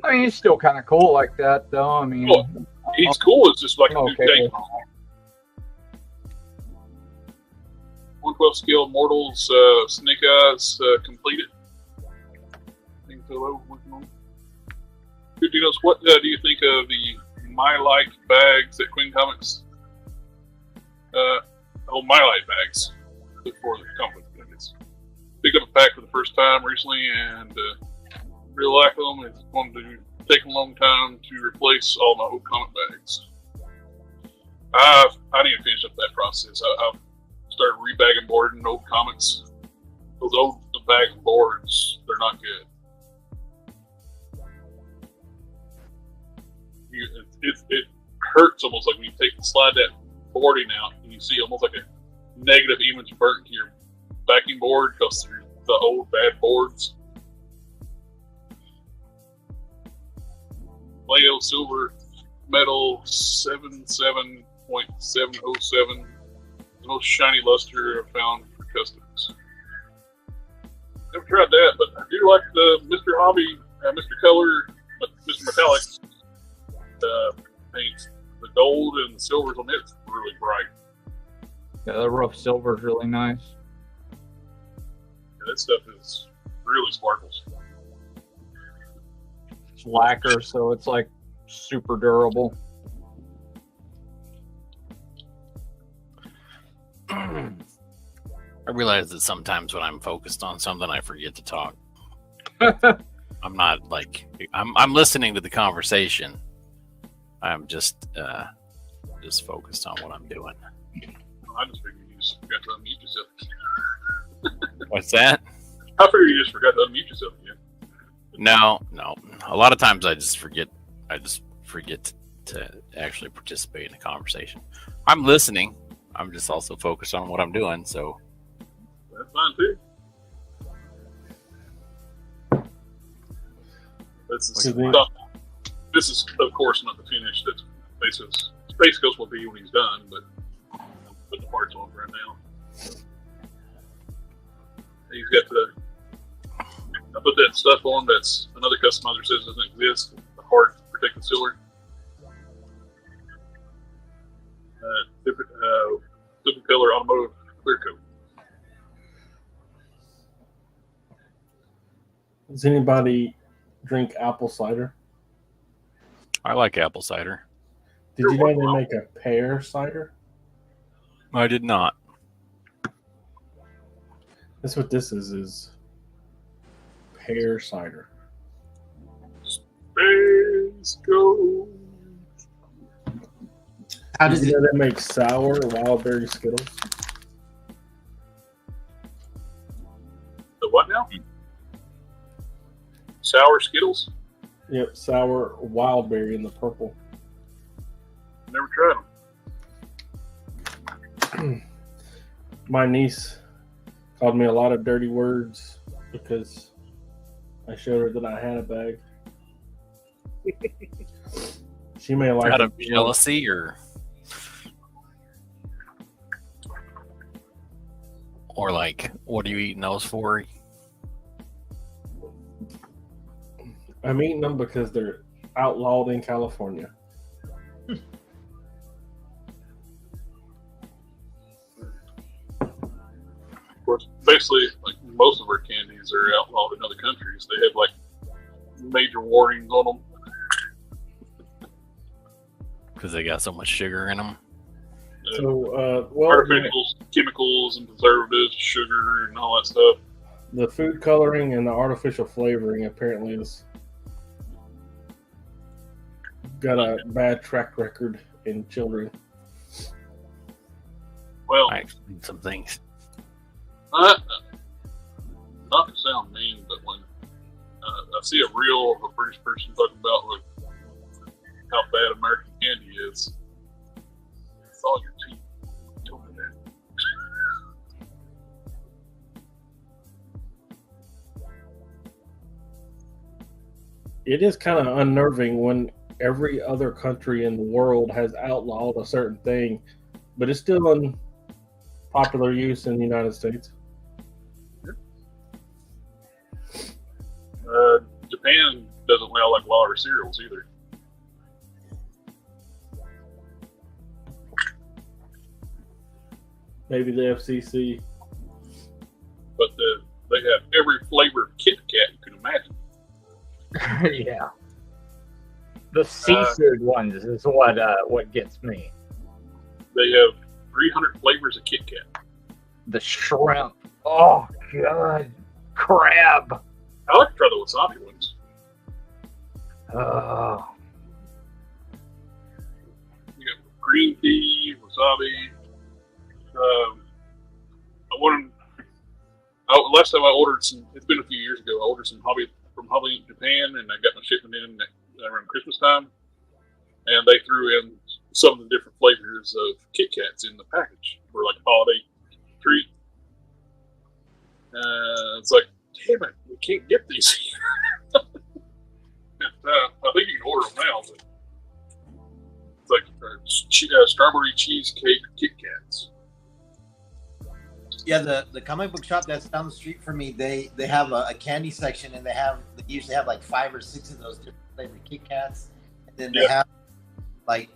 I mean, he's still kind of cool like that, though. I mean, Well, he's cool. It's just like a new okay. tank. 112 scale Mortals Snake Eyes completed. Things working on. Good to know. What do you think of the My Light bags that Queen Comics? My Light bags for the company. Picked up a pack for the first time recently and really like them. It's going to take a long time to replace all my old comic bags. I need to finish up that process. I've started rebagging boarding old comics. Those old bag and boards, they're not good. It hurts almost like when you slide that boarding out and you see almost like a negative image burnt to your backing board because they're the old bad boards. Leo silver metal 77.707, the most shiny luster I've found for customs. tried that, but I do like the Mr. Hobby, Mr. Color, Mr. Metallic paint. The gold and the silvers on it's really bright. Yeah, the rough silver is really nice. Yeah, that stuff is really sparkles. It's lacquer, so it's like super durable. I realize that sometimes when I'm focused on something, I forget to talk. I'm not like I'm listening to the conversation. I'm just focused on what I'm doing. I just figured you just forgot to unmute yourself. What's that? I figured you just forgot to unmute yourself again. No. A lot of times I just forget to actually participate in the conversation. I'm listening. I'm just also focused on what I'm doing. So That's fine too. This is, of course, not the finish. That's Space Ghost will be when he's done, but I'm putting the parts on right now. He's got I put that stuff on that's another customizer says doesn't exist. The hard protective sealer. Super color automotive clear coat. Does anybody drink apple cider? I like apple cider. Did you know they make a pear cider? I did not. That's what this is pear cider. Space Ghost. How Did does you it? know they make sour wild berry Skittles? The what now? Sour Skittles? Yep, sour wild berry in the purple. Never tried them. My niece called me a lot of dirty words because I showed her that I had a bag. She may like Out it. of jealousy or like, what are you eating those for? I'm eating them because they're outlawed in California. Of course, basically, like most of our candies are outlawed in other countries. They have like major warnings on them. Because they got so much sugar in them. So, well, Artificial chemicals and preservatives, sugar, and all that stuff. the food coloring and the artificial flavoring apparently is got a bad track record in children. Well, I explained some things. not to sound mean, but when I see a reel of a British person talking about like, how bad American candy is, it's all your teeth. Don't do that. It is kind of unnerving when every other country in the world has outlawed a certain thing, but it's still in popular use in the United States. Japan doesn't allow like flour cereals either. Maybe the FCC. But they have every flavor of Kit Kat you can imagine. Yeah. The seafood ones is what gets me. They have 300 flavors of Kit Kat. The shrimp. Oh god. Crab. I like to try the wasabi ones. Oh. You got green tea, wasabi. Last time I ordered some, it's been a few years ago, I ordered some from Hobby Japan, and I got my shipment in around Christmas time, and they threw in some of the different flavors of Kit Kats in the package for like a holiday treat. It's like, damn it, we can't get these here. I think you can order them now, but it's like strawberry cheesecake Kit Kats. Yeah, the comic book shop that's down the street from me, they have a candy section, and they usually have like 5 or 6 of those different flavored Kit Kats, and then they have like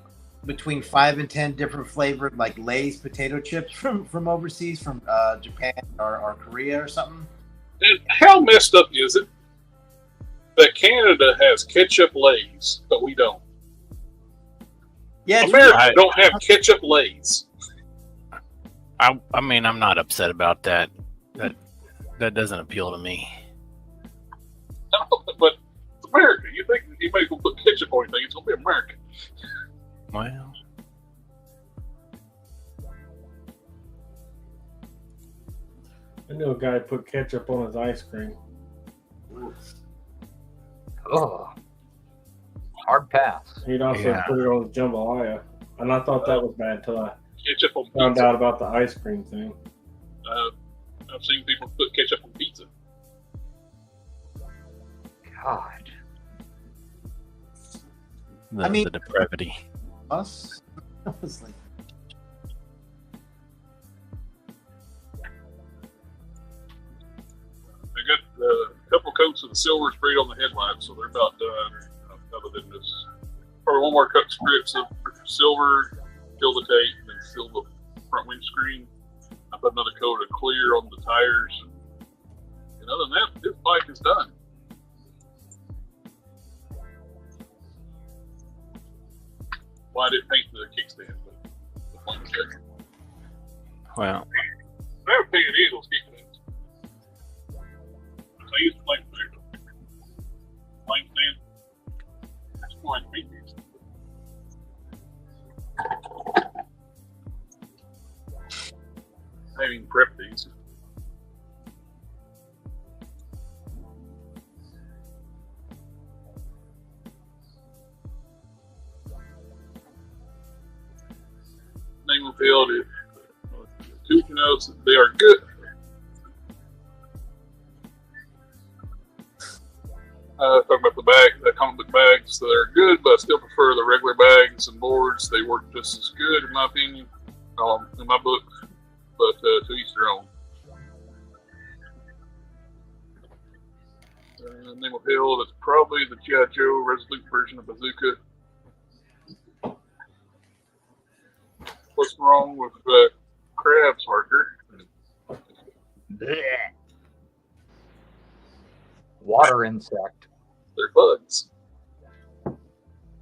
between 5 and 10 different flavored like Lay's potato chips from overseas, from Japan or Korea or something. And how messed up is it that Canada has ketchup Lay's, but we don't? Yeah, America don't have ketchup Lay's. I mean, I'm not upset about that. That doesn't appeal to me. No, but it's America. You think you may as well put ketchup on anything? It's gonna be American. Well, I knew a guy put ketchup on his ice cream. Oh, hard pass. He'd also put it on the jambalaya, and I thought that was bad till I Ketchup on found pizza. out about the ice cream thing. I've seen people put ketchup on pizza. God. the depravity. Us? It's like, I got a couple coats of the silver sprayed on the headlights, so they're about done. Other than this, probably one more coat strips of silver, fill the tape, and then fill the front windscreen. I put another coat of clear on the tires. And other than that, this bike is done. Well, I didn't paint the kickstand, but the point is there. Well, I haven't painted any of those kickstands. I used to flame stand. That's why I paint these. I haven't even prepped these. Name of field is two notes. They are good. Talking about the bag, the comic book bags, they're good, but I still prefer the regular bags and boards. They work just as good, in my opinion, in my book, but to each their own. Name of hill, that's probably the G.I. Joe Resolute version of Bazooka. What's wrong with crabs, Harker? Blech. Water insect. They're bugs.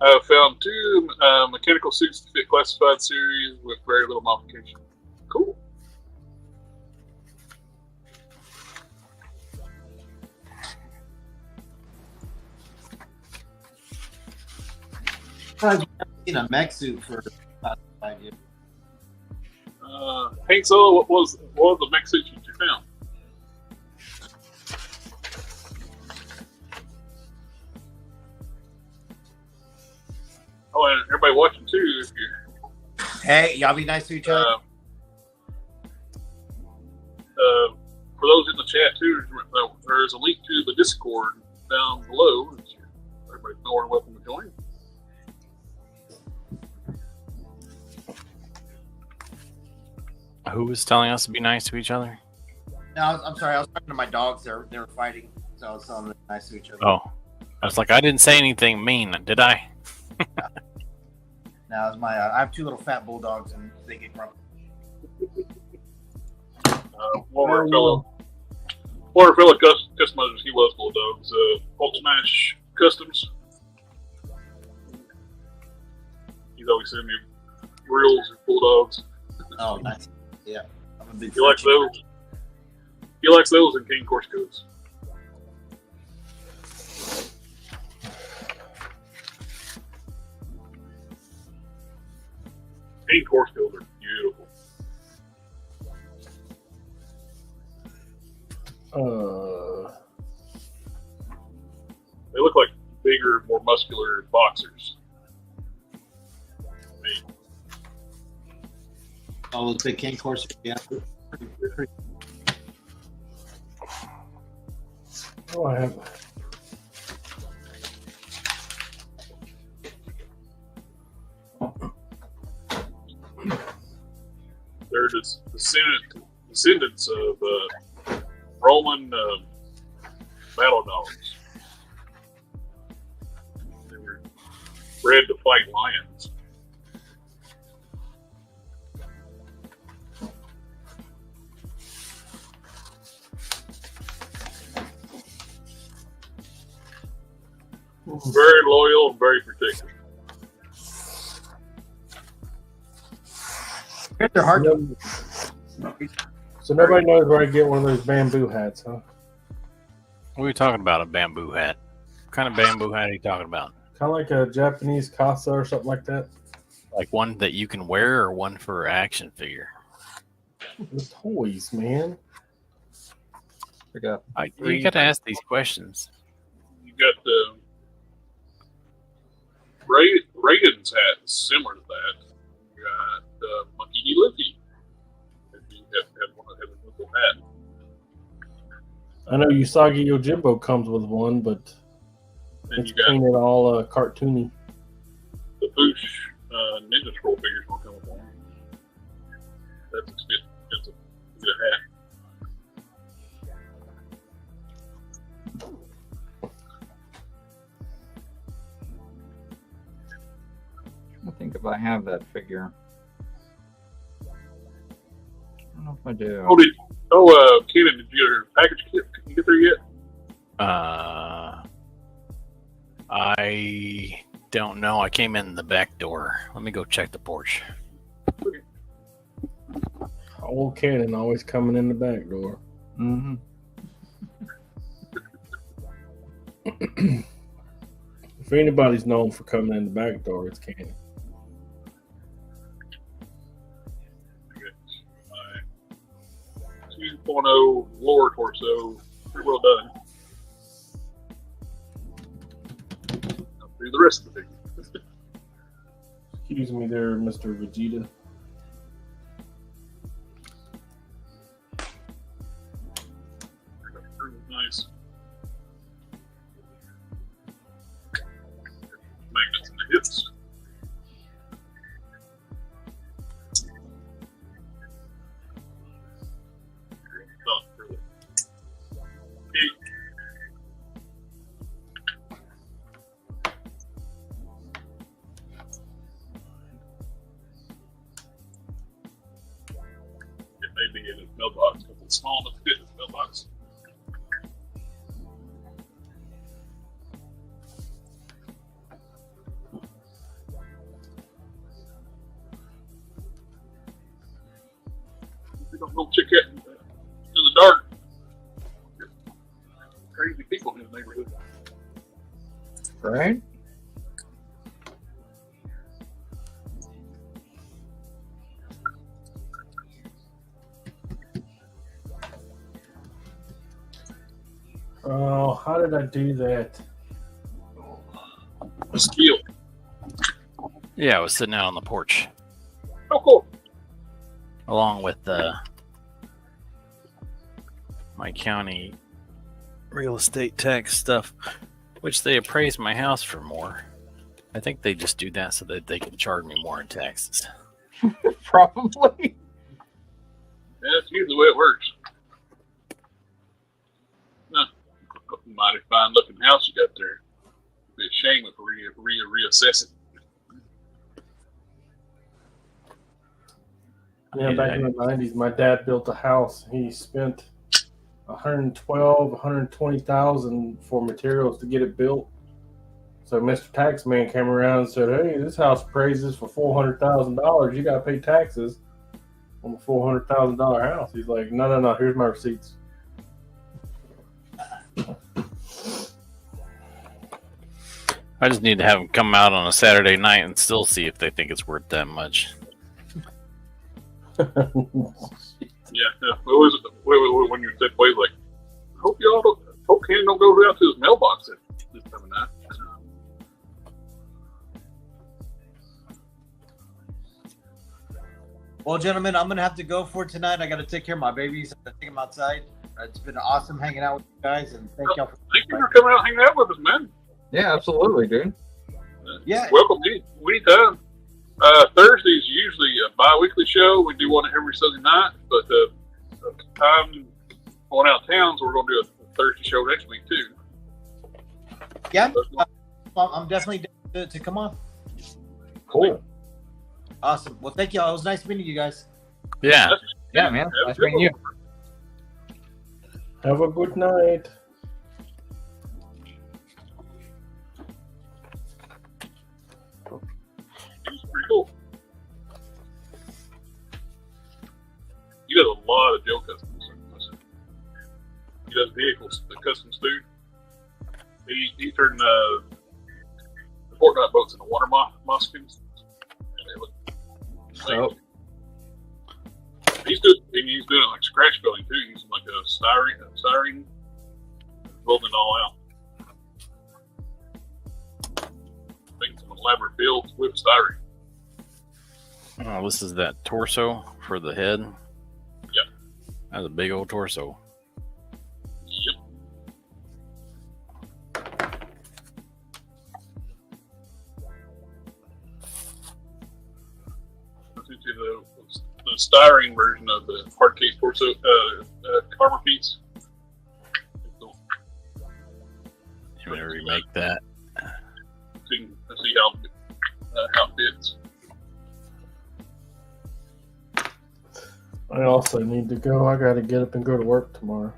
I found 2 mechanical suits to fit classified series with very little modification. Cool. I've seen a mech suit for about 5 years. Hey, so what was the mech suit you found? Oh, and everybody watching too, if you're Hey, y'all be nice to each other. for those in the chat too, there's a link to the Discord down below. Everybody's more than welcome to join. who was telling us to be nice to each other? No, I'm sorry. I was talking to my dogs. They were fighting, so I was telling them nice to each other. Oh, I was like, I didn't say anything mean, did I? Now it's my. I have 2 little fat bulldogs, and they get grumpy. Former fellow customizers, he loves bulldogs. Hulk Smash Customs. He's always sending me reels of bulldogs. Oh, nice. Yeah, I'm a big. He likes those. He likes those in King Course codes. King Course codes are beautiful. They look like bigger, more muscular boxers. Oh, the big King Course. Yeah. Oh, I have. They're just the descendants of Roman battle dogs. They were bred to fight lions. Very loyal and very protective. They're hard to. So nobody knows where I get one of those bamboo hats, huh? What are you talking about? A bamboo hat? What kind of bamboo hat are you talking about? Kind of like a Japanese casa or something like that. Like one that you can wear, or one for action figure? The toys, man. We got You got to ask these questions. You got Reagan's hat is similar to that. You got Monkey Licky. If you have one that has a little hat. I know Usagi Yojimbo comes with one, but Then it's you got painted all cartoony. the Boosh Ninja Scroll figures gonna come with one. That's expensive. It's a hat. I think if I have that figure. I don't know if I do. Kenan, did you get your package kit? Can you get there yet? I don't know. I came in the back door. Let me go check the porch. Old Cannon always coming in the back door. Mm-hmm. If anybody's known for coming in the back door, it's Cannon. My 2.0 lower torso, pretty well done. I'll do the rest of the figure. Excuse me there, Mr. Vegeta. Nice. Magnets in the hips. It may be in his mailbox because it's small enough to fit in his mailbox. Don't check it in the dark. Crazy people in the neighborhood. Right? Oh, how did I do that? A skill. Yeah, I was sitting out on the porch Oh, cool. along with my county real estate tax stuff, which they appraised my house for more. I think they just do that so that they can charge me more in taxes. Probably. That's usually the way it works. No, mighty fine looking house you got there. It'd be a shame if we reassess it. Yeah, back in the 90s, my dad built a house. He spent $120,000 for materials to get it built. So Mr. Taxman came around and said, "Hey, this house appraises for $400,000. You got to pay taxes on the $400,000 house." He's like, "No. Here's my receipts." I just need to have them come out on a Saturday night and still see if they think it's worth that much. Yeah. Always, when you're that way, like, hope Ken don't go down to his mailbox at this time of night. Well, gentlemen, I'm gonna have to go for tonight. I got to take care of my babies. I got to take them outside. It's been awesome hanging out with you guys, and thank y'all. Thank you for coming out and hanging out with us, man. Yeah, absolutely, dude. Yeah. Welcome anytime. Thursday is usually a bi-weekly show. We do one every Sunday night, but I'm going out of town, so we're going to do a Thursday show next week too. Yeah, I'm definitely down to come on. Cool. Awesome. Well, thank you all. It was nice meeting you guys. Yeah. Yeah, man. Nice meeting you. Have a good night. He's pretty cool. He does a lot of Joe customs. He does vehicles, the customs food. He turned the Fortnite boats into water moccasins. Oh. He's doing it like scratch building too, using like a styrene, building it all out. Making some elaborate builds with styrene. Oh, this is that torso for the head. Yep. That's a big old torso. Yep. The styrene version of the hard case torso armor piece. Cool. You want to remake that? So you can see how it fits. I also need to go. I got to get up and go to work tomorrow.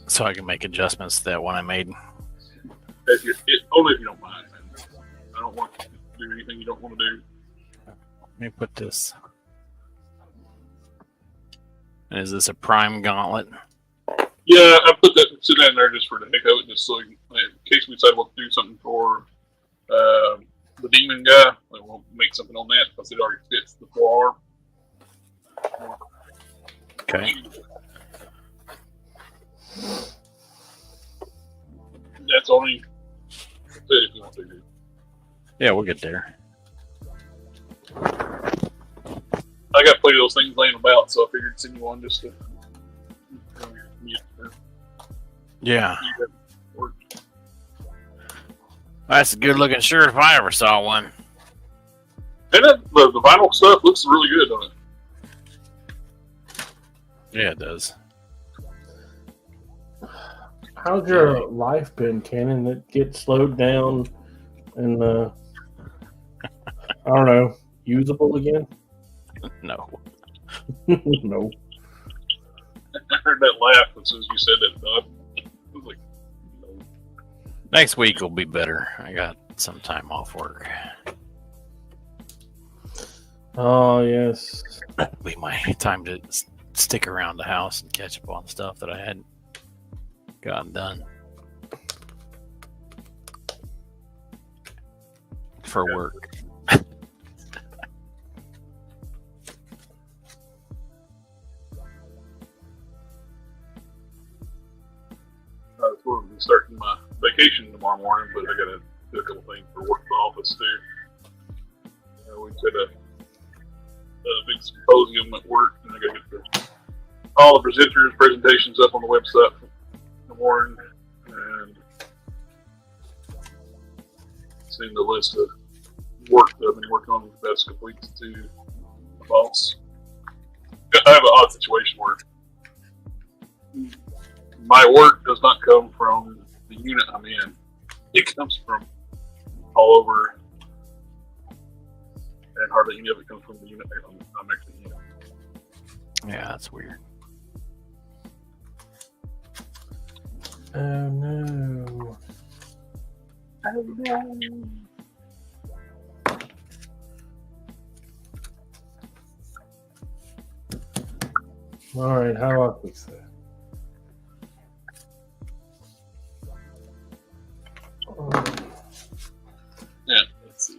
So I can make adjustments to that one I made. Only if you don't mind. I don't want you to do anything you don't want to do. Let me put this. And is this a prime gauntlet? Yeah, I put that sit down there just for the heck of it, just so in case we decide we'll do something for the demon guy, we'll make something on that because it already fits the forearm. Okay. That's only it if you want to do. Yeah, we'll get there. I got plenty of those things laying about, so I figured send you one just to. Yeah. That's a good looking shirt if I ever saw one. And the vinyl stuff looks really good on it. Yeah, it does. How's your life been, Cannon? That get slowed down and I don't know, usable again? No. No. I heard that laugh as soon as you said that. I was like, no. Next week will be better. I got some time off work. Oh yes. That'll be my time to stick around the house and catch up on stuff that I hadn't gotten done for work. We'll be starting my vacation tomorrow morning, but I got to do a couple things for work in the office too. We did a big symposium at work, and I got to get all the presenters' presentations up on the website in the morning, and seeing the list of work that I've been working on the past couple weeks to my boss. I have an odd situation where my work does not come from the unit I'm in. It comes from all over, and hardly any of it comes from the unit I'm actually in. Yeah, that's weird. Oh no. Oh no. All right, how do I fix that? Yeah, let's see.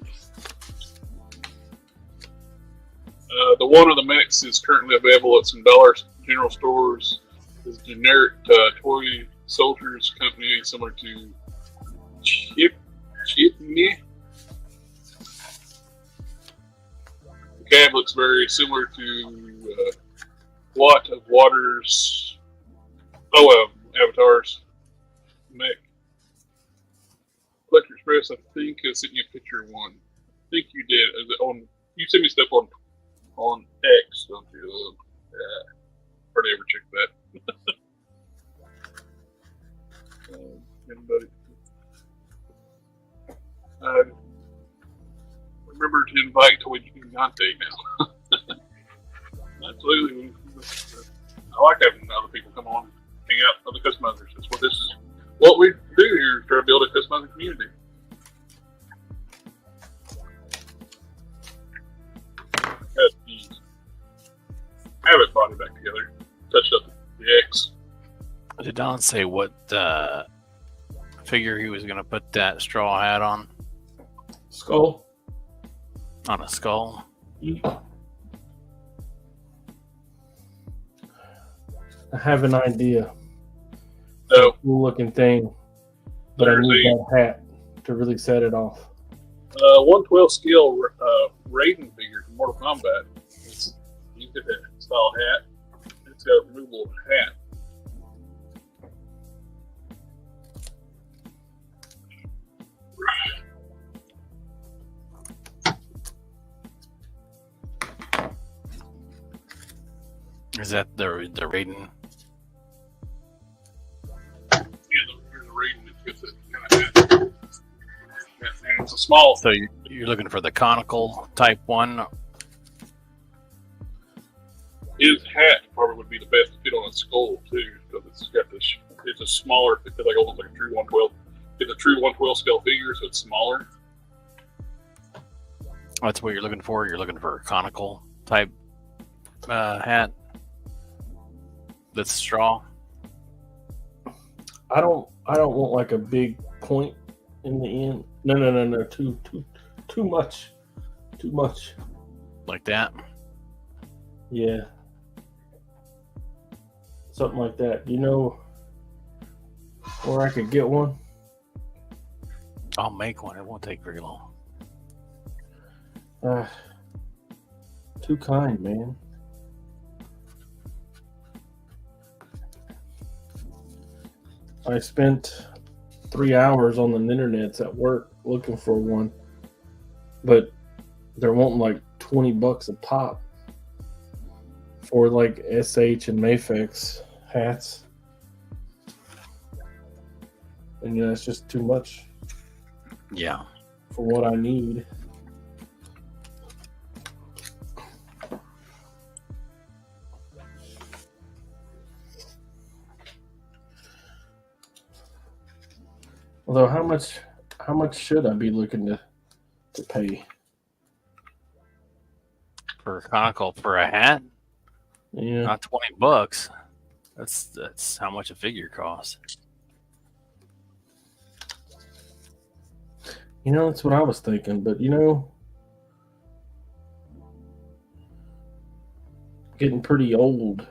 The one of the mechs is currently available at some Dollar General stores. It's a generic toy soldiers company similar to Chipney. The cab looks very similar to Lot of Water's Avatar's mech. Electric Express, I think I sent you a picture of one. I think you did. You sent me stuff on on X, don't you? Yeah. Hardly ever check that. Anybody? Remember to invite Toy Gigante now. Absolutely. I like having other people come on and hang out with other customizers. That's what this is. What we do here is try to build a customizing community. Have it body back together. Touched up the X. Did Don say what figure he was going to put that straw hat on? Skull. On a skull? I have an idea. No. Cool looking thing. But I need that hat to really set it off. 112 scale Raiden figure from Mortal Kombat. You get that style hat. It's got a removable hat. Is that the Raiden? Yeah, there's a Raiden that gets it kind of hat. And it's a small. So you're looking for the conical type one? His hat probably would be the best to fit on a skull too, because it's got this. It's a smaller. It's like almost like a true 112. It's a true 112 scale figure, so it's smaller. That's what you're looking for. You're looking for a conical type hat. That's straw. I don't want like a big point in the end. No. Too much. Too much. Like that? Yeah. Something like that. You know where I could get one? I'll make one. It won't take very long. Too kind, man. I spent 3 hours on the internets at work looking for one, but they're wanting like $20 a pop for like SH and Mafex hats, and it's just too much. Yeah. For what I need. Although, how much should I be looking to pay For a conical for a hat? Yeah, Not $20. That's how much a figure costs. that's what I was thinking. But getting pretty old,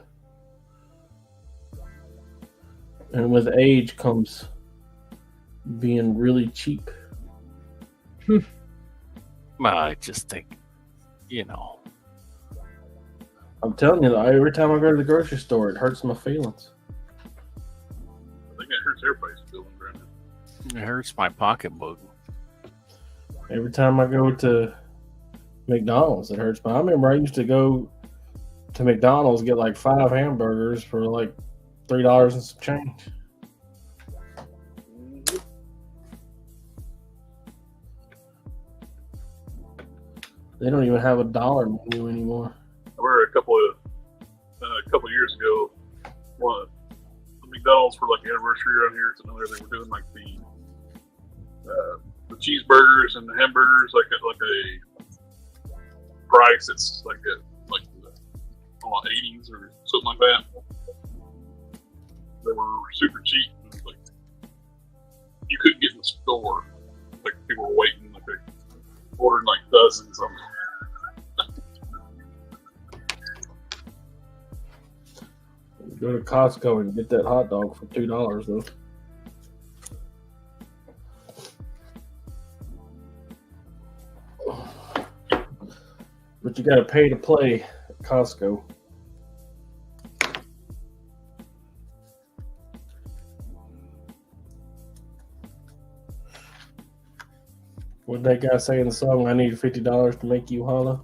and with age comes being really cheap. Well, I just think, I'm telling you, every time I go to the grocery store, it hurts my feelings. I think it hurts everybody's feelings right now. it hurts my pocketbook. Every time I go to McDonald's, it hurts I remember I used to go to McDonald's, get like 5 hamburgers for like $3 and some change. They don't even have a dollar menu anymore. I remember a couple of years ago, the McDonald's for like the anniversary around here. They were doing like the cheeseburgers and the hamburgers like a price that's like the 80s or something like that. They were super cheap. Like you couldn't get in the store. Like people were waiting, like they ordering like dozens of them. Go to Costco and get that hot dog for $2 though. But you got to pay to play at Costco. What that guy say in the song? I need $50 to make you holler.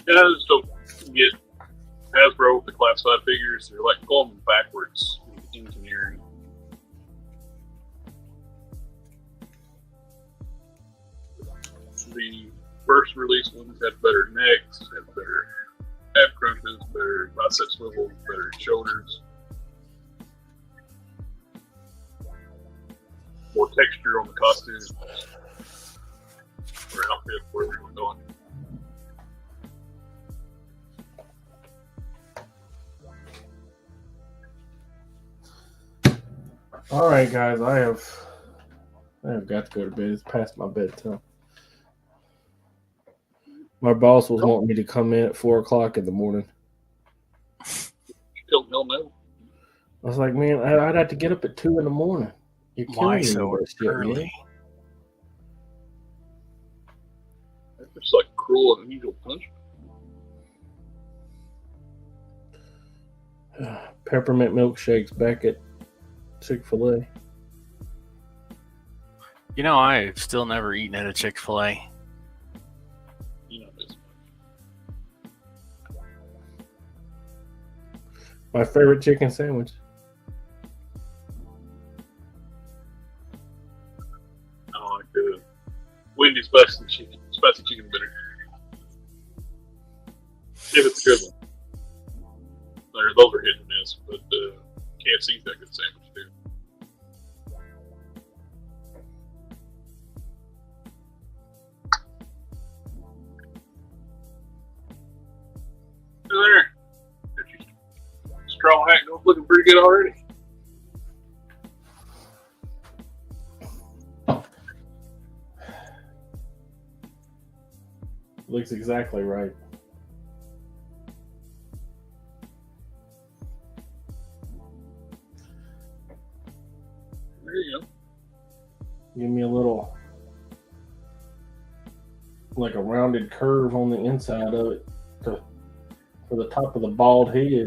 Yeah, I just don't get Hasbro with the classified figures. They're like going backwards in engineering. The first release ones had better necks, had better ab crunches, better bicep swivels, better shoulders, more texture on the costumes or outfit, wherever you're going. All right, guys, I have got to go to bed. It's past my bedtime. My boss was wanting me to come in at 4 o'clock in the morning. Don't know. I was like, man, I'd have to get up at 2 in the morning. You're killing Why me so with this shit, early? man. It's like cruel and unusual punishment. Peppermint milkshakes back at Chick-fil-A. You know, I've still never eaten at a Chick-fil-A. You know this. My favorite chicken sandwich. I like the Wendy's spicy chicken bitter. If it's a good one. Those are hit and miss, but KFC's got a good sandwich too. There. Got your straw hat looking pretty good already. Looks exactly right. There you go. Give me a little, like a rounded curve on the inside of it for the top of the bald head.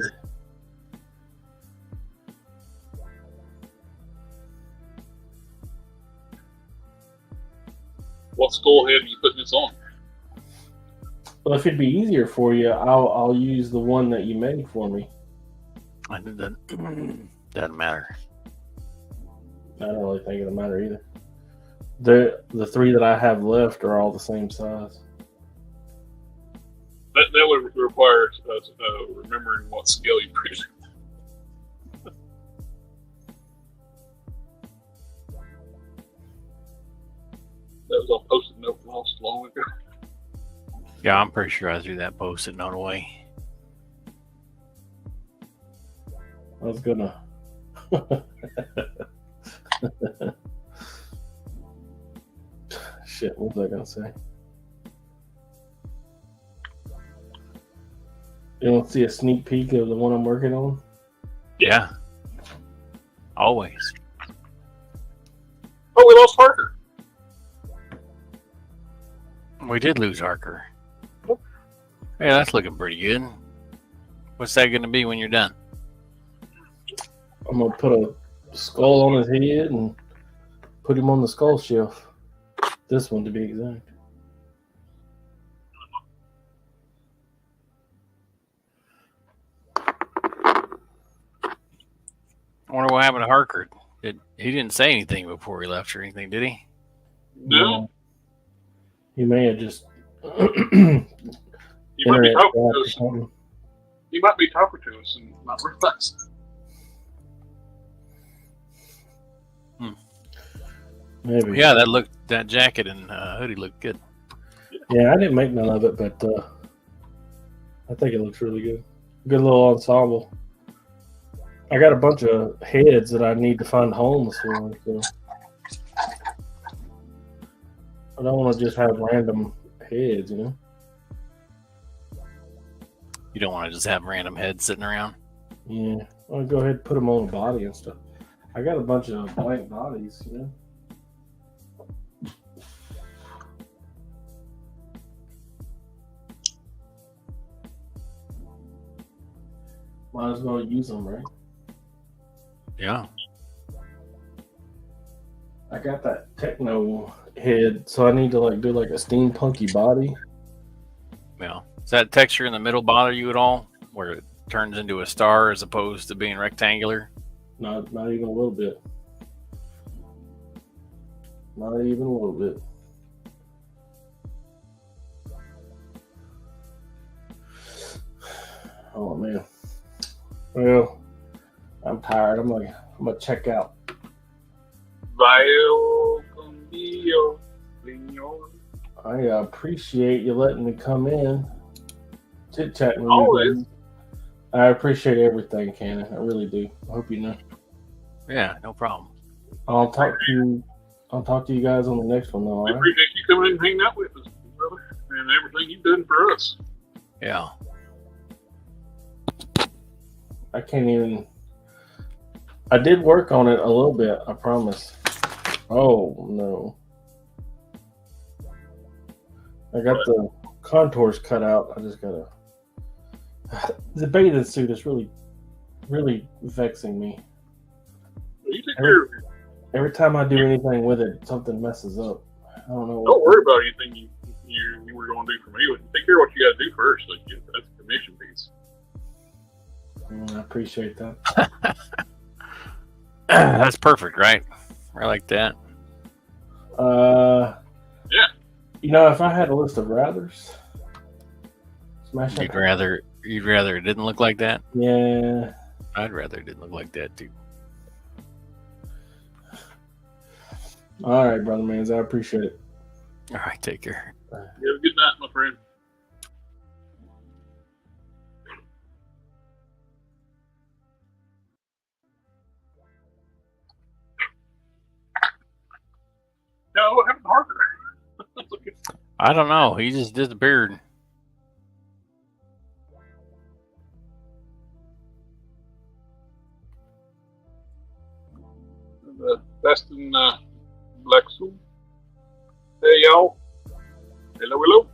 What skull head are you putting this on? Well, if it'd be easier for you, I'll use the one that you made for me. Doesn't matter. I don't really think it'll matter either. The three that I have left are all the same size. That would require remembering what scale you printed. That was on Post-it note lost long ago. Yeah, I'm pretty sure I threw that Post-it note away. I was gonna. Shit, what was I gonna say? You want to see a sneak peek of the one I'm working on? Yeah. Always. Oh, we lost Harker. We did lose Harker. Yeah, that's looking pretty good. What's that going to be when you're done? I'm gonna put a skull on his head and put him on the skull shelf. This one, to be exact. I wonder what happened to Harker. He didn't say anything before he left or anything, did he? No. He may have just He might be internet talking crap to or us. something. He might be talking to us and not realize. Maybe. Yeah, that jacket and hoodie looked good. Yeah, I didn't make none of it, but I think it looks really good. Good little ensemble. I got a bunch of heads that I need to find homes for. So I don't want to just have random heads, you know? You don't want to just have random heads sitting around. Yeah. I'll go ahead and put them on a body and stuff. I got a bunch of blank bodies, you know? Might as well use them, right? Yeah. I got that techno head, so I need to do like a steampunky body. Yeah. Does that texture in the middle bother you at all, where it turns into a star as opposed to being rectangular? Not even a little bit. Not even a little bit. Oh man. Well, I'm tired. I'm gonna check out. Vio con Dio, Señor. I appreciate you letting me come in, chit chatting with Always. you. I appreciate everything, Cannon. I really do. I hope you know. Yeah, no problem. I'll talk to you guys on the next one, though. We All right? appreciate you coming in and hanging out with us, brother, and everything you've done for us. Yeah. I can't even. I did work on it a little bit. I promise. Oh no! I got the contours cut out. I just gotta. The bathing suit is really, really vexing me. You take care of it. Every time I do anything with it, something messes up. I don't know. Don't worry about anything you were going to do for me. Take care of what you got to do first. Like, that's the commission piece. I appreciate that. That's perfect, right? I like that. Yeah. You know, if I had a list of rathers, smash You'd that. rather it didn't look like that? Yeah. I'd rather it didn't look like that too. All right, brother mans. I appreciate it. All right, take care. You have a good night, my friend. No, what happened to Harker? I don't know. He just disappeared. Best in Black Soul. Hey, y'all. Hello.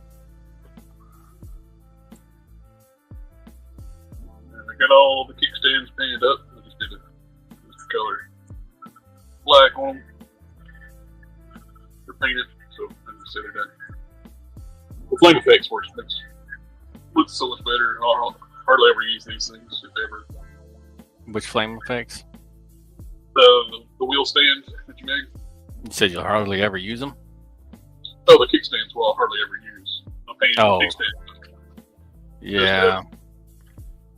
And I got all the kickstands painted up. I just did this color black on them. They're painted, so I just set it done. The flame effects looks so much better. I'll hardly ever use these things, if ever. Which flame effects? The wheel stand that you made. You said you'll hardly ever use them? Oh, the kickstands, well, I'll hardly ever use. I'm painting Oh. the kickstand. Yeah.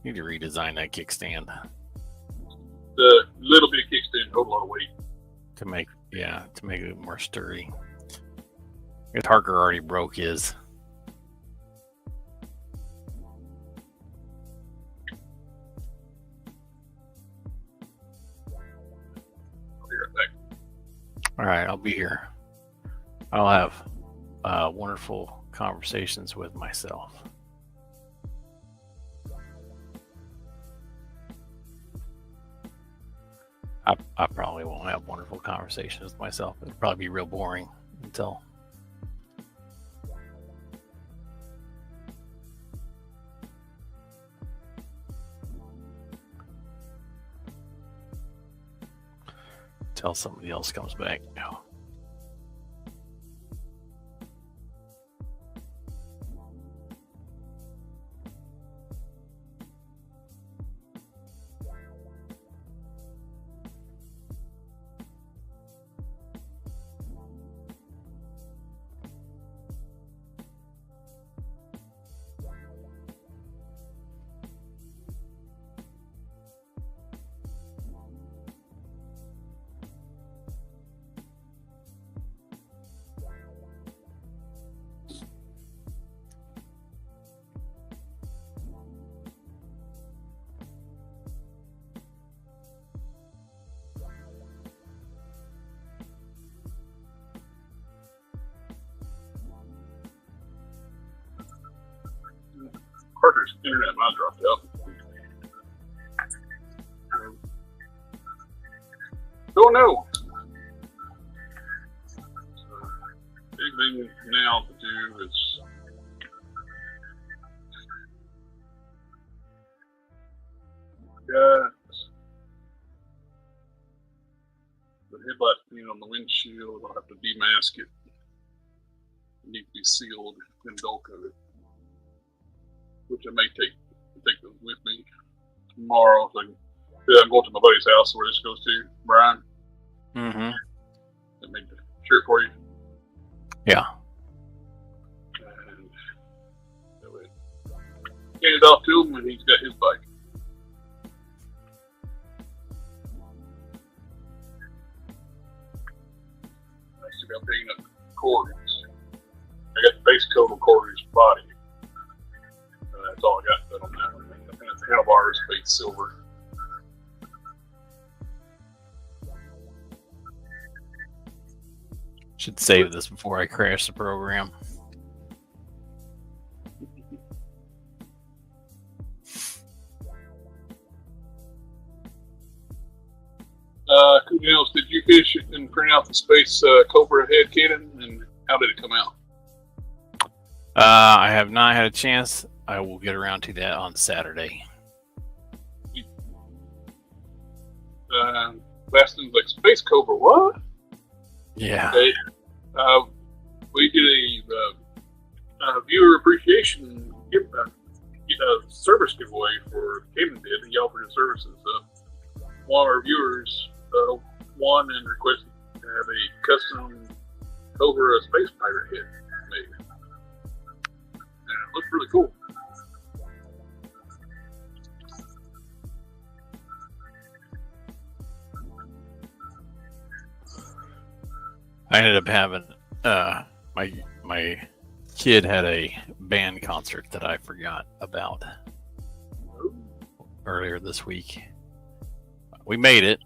Need to redesign that kickstand The little bit of kickstand hold a lot of weight. to make it more sturdy. If Harker already broke his. I'll be right back. All right, I'll be here. I'll have wonderful conversations with myself. I probably won't have wonderful conversations with myself. It'll probably be real boring until. Until somebody else comes back. No. Harker's internet might dropped out. Don't know. Big thing now to do is the headlight paint on the windshield. I'll have to demask it. It needs to be sealed and dull coated. which I may take those with me tomorrow. So I'm going to my buddy's house where this goes to, Brian. Mm-hmm. I made the shirt for you. Yeah. And hand it off to him when he's got his bike. I still got picking up quarters. I got the base coat of quarters body. That's all I got done on that one. And the handlebars base silver. Should save this before I crash the program. Kudos, did you finish it and print out the Space Cobra head cannon? And how did it come out? I have not had a chance. I will get around to that on Saturday. Baston's like, Space Cobra, what? Yeah. Okay. We did a viewer appreciation service giveaway for Caden did. He offered his services. One of our viewers won and requested to have a custom Cobra Space Pirate head made. And it looked really cool. I ended up having my kid had a band concert that I forgot about earlier this week. We made it,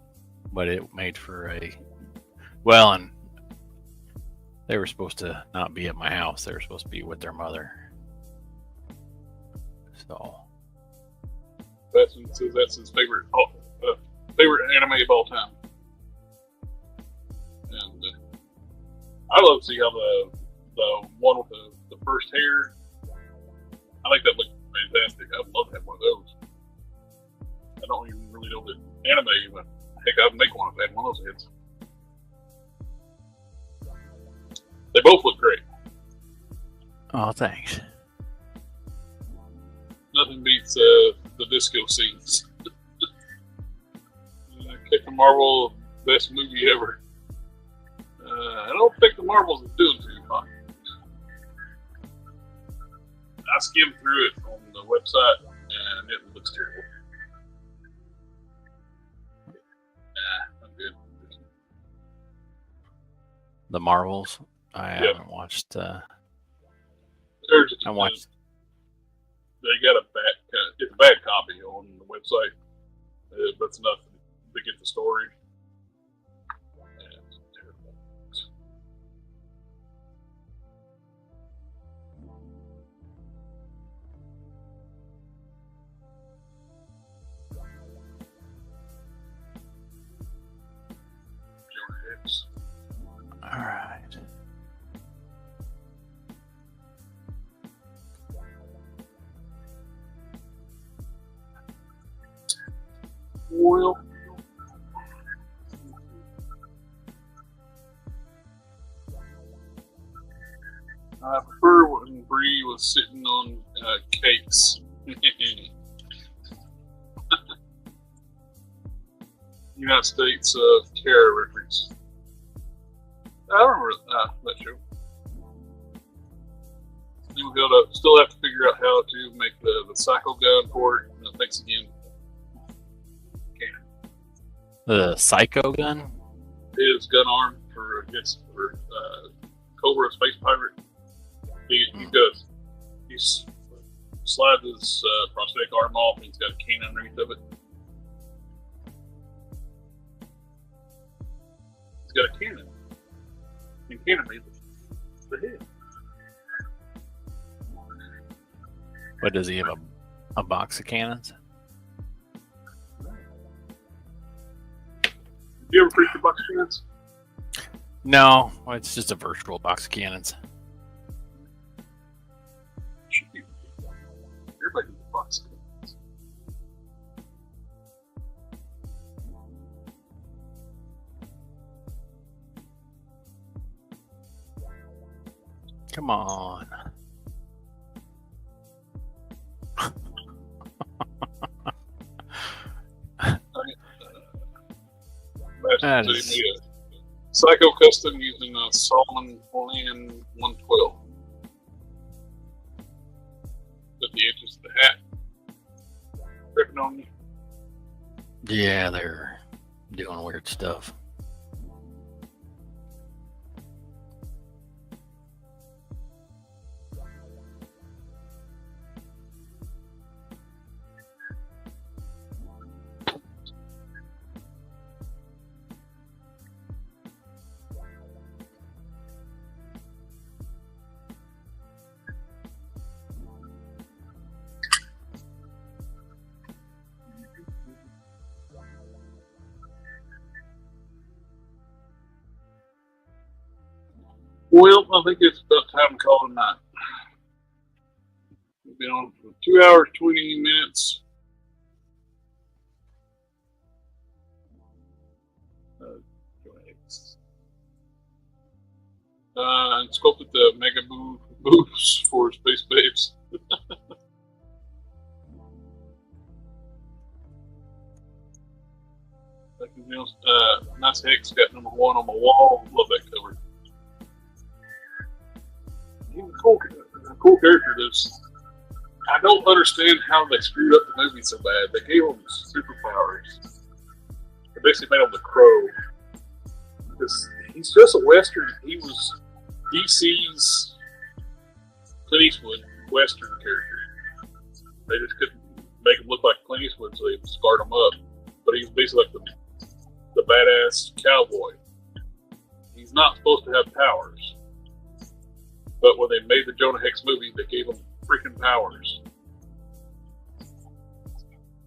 but it made for and they were supposed to not be at my house. They were supposed to be with their mother. So Baston says that's his favorite anime of all time. And I love to see how the one with the first hair. I think that looks fantastic. I would love to have one of those. I don't even really know the anime, but heck, I'd make one if I had one of those heads. They both look great. oh, thanks. Nothing beats the disco scenes. Captain Marvel, best movie ever. I don't think the Marvels is doing too fine. I skimmed through it on the website and it looks terrible. Nah, I'm good. The Marvels. I Yep. haven't watched. There's I watched. They got it's a bad copy on the website, but it's enough to get the story. Yeah, it's terrible. All right. Well, I prefer when Bree was sitting on cakes. United States terror reference. I don't remember that show. We'll still have to figure out how to make the Psycho gun for it. Thanks again. The Psycho gun? His gun arm for Cobra Space Pirate. He does. He slides his prosthetic arm off and he's got a cane underneath of it. He's got a cannon. And cannon made the head. What does he have? A box of cannons? Did you ever freak the box of cannons? No, it's just a virtual box of cannons. Everybody needs a box of cannons. Come on. custom. That So is- he made a Psycho custom using a Solomon Plan 112. With the edges of the hat ripping on you. Yeah, they're doing weird stuff. Well, I think it's about time to call it a night. We've been on for 2 hours, 20 minutes. And sculpted the mega boobs for Space Babes. Nice Hex got number 1 on my wall. Love that cover. He's a cool character. I don't understand how they screwed up the movie so bad. They gave him superpowers. They basically made him the Crow. Because he's just a Western. He was DC's Clint Eastwood Western character. They just couldn't make him look like Clint Eastwood, so they scarred him up. But he's basically like the badass cowboy. He's not supposed to have powers. But when they made the Jonah Hex movie, they gave him freaking powers.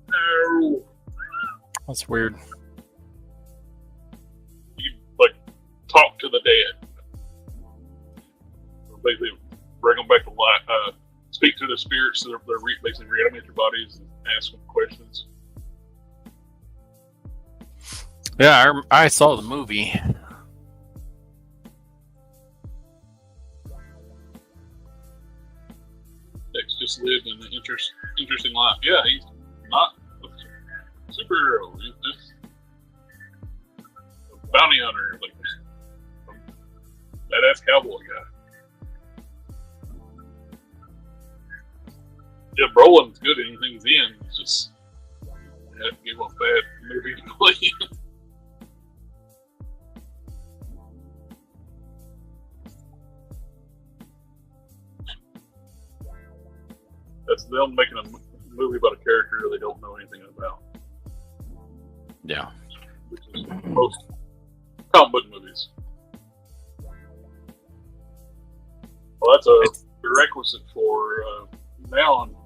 No. That's weird. You like talk to the dead. Basically, bring them back to life. Speak to the spirits. So they're basically reanimate their bodies and ask them questions. Yeah, I saw the movie. Hex just lived an interesting life. Yeah, he's not a superhero. He's just a bounty hunter, like a badass cowboy guy. Yeah, Brolin's good at anything he's in. It's just had to give him a bad movie to play in. That's them making a movie about a character they don't know anything about. Yeah. Which is most comic book movies. Well, that's a prerequisite for now on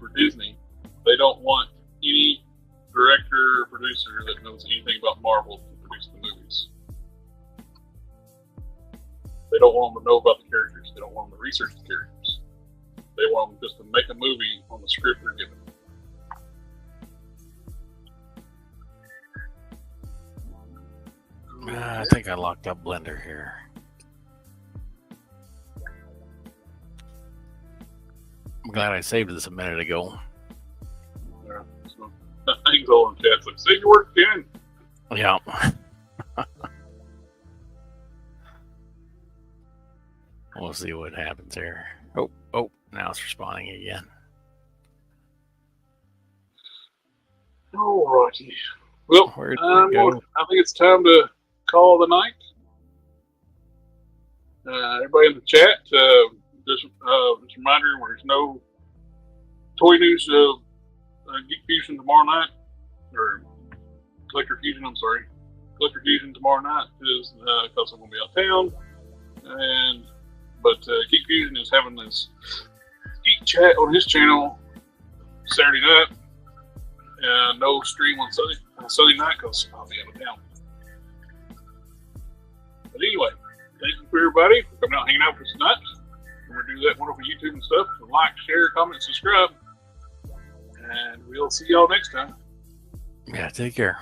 for Disney. They don't want any director or producer that knows anything about Marvel to produce the movies. They don't want them to know about the characters. They don't want them to research the characters. They want them just to make a movie on the script they're given. I think I locked up Blender here. I'm glad I saved this a minute ago. Yeah, so things all in chat. Like, say your work again. Yeah. We'll see what happens here. Oh, now it's responding again. Alrighty. Well, Where'd it go? I think it's time to call the night. Everybody in the chat, just a reminder, there's no Toy News Geek Fusion tomorrow night, or Collector Fusion, I'm sorry. Collector Fusion tomorrow night is because I'm going to be out of town. But Geek Fusion is having this geek chat on his channel Saturday night. No stream on Sunday night because I'll be out of town. But anyway, thank you for everybody for coming out and hanging out with us tonight. We're going to do that wonderful YouTube and stuff. So like, share, comment, subscribe. And we'll see y'all next time. Yeah, take care.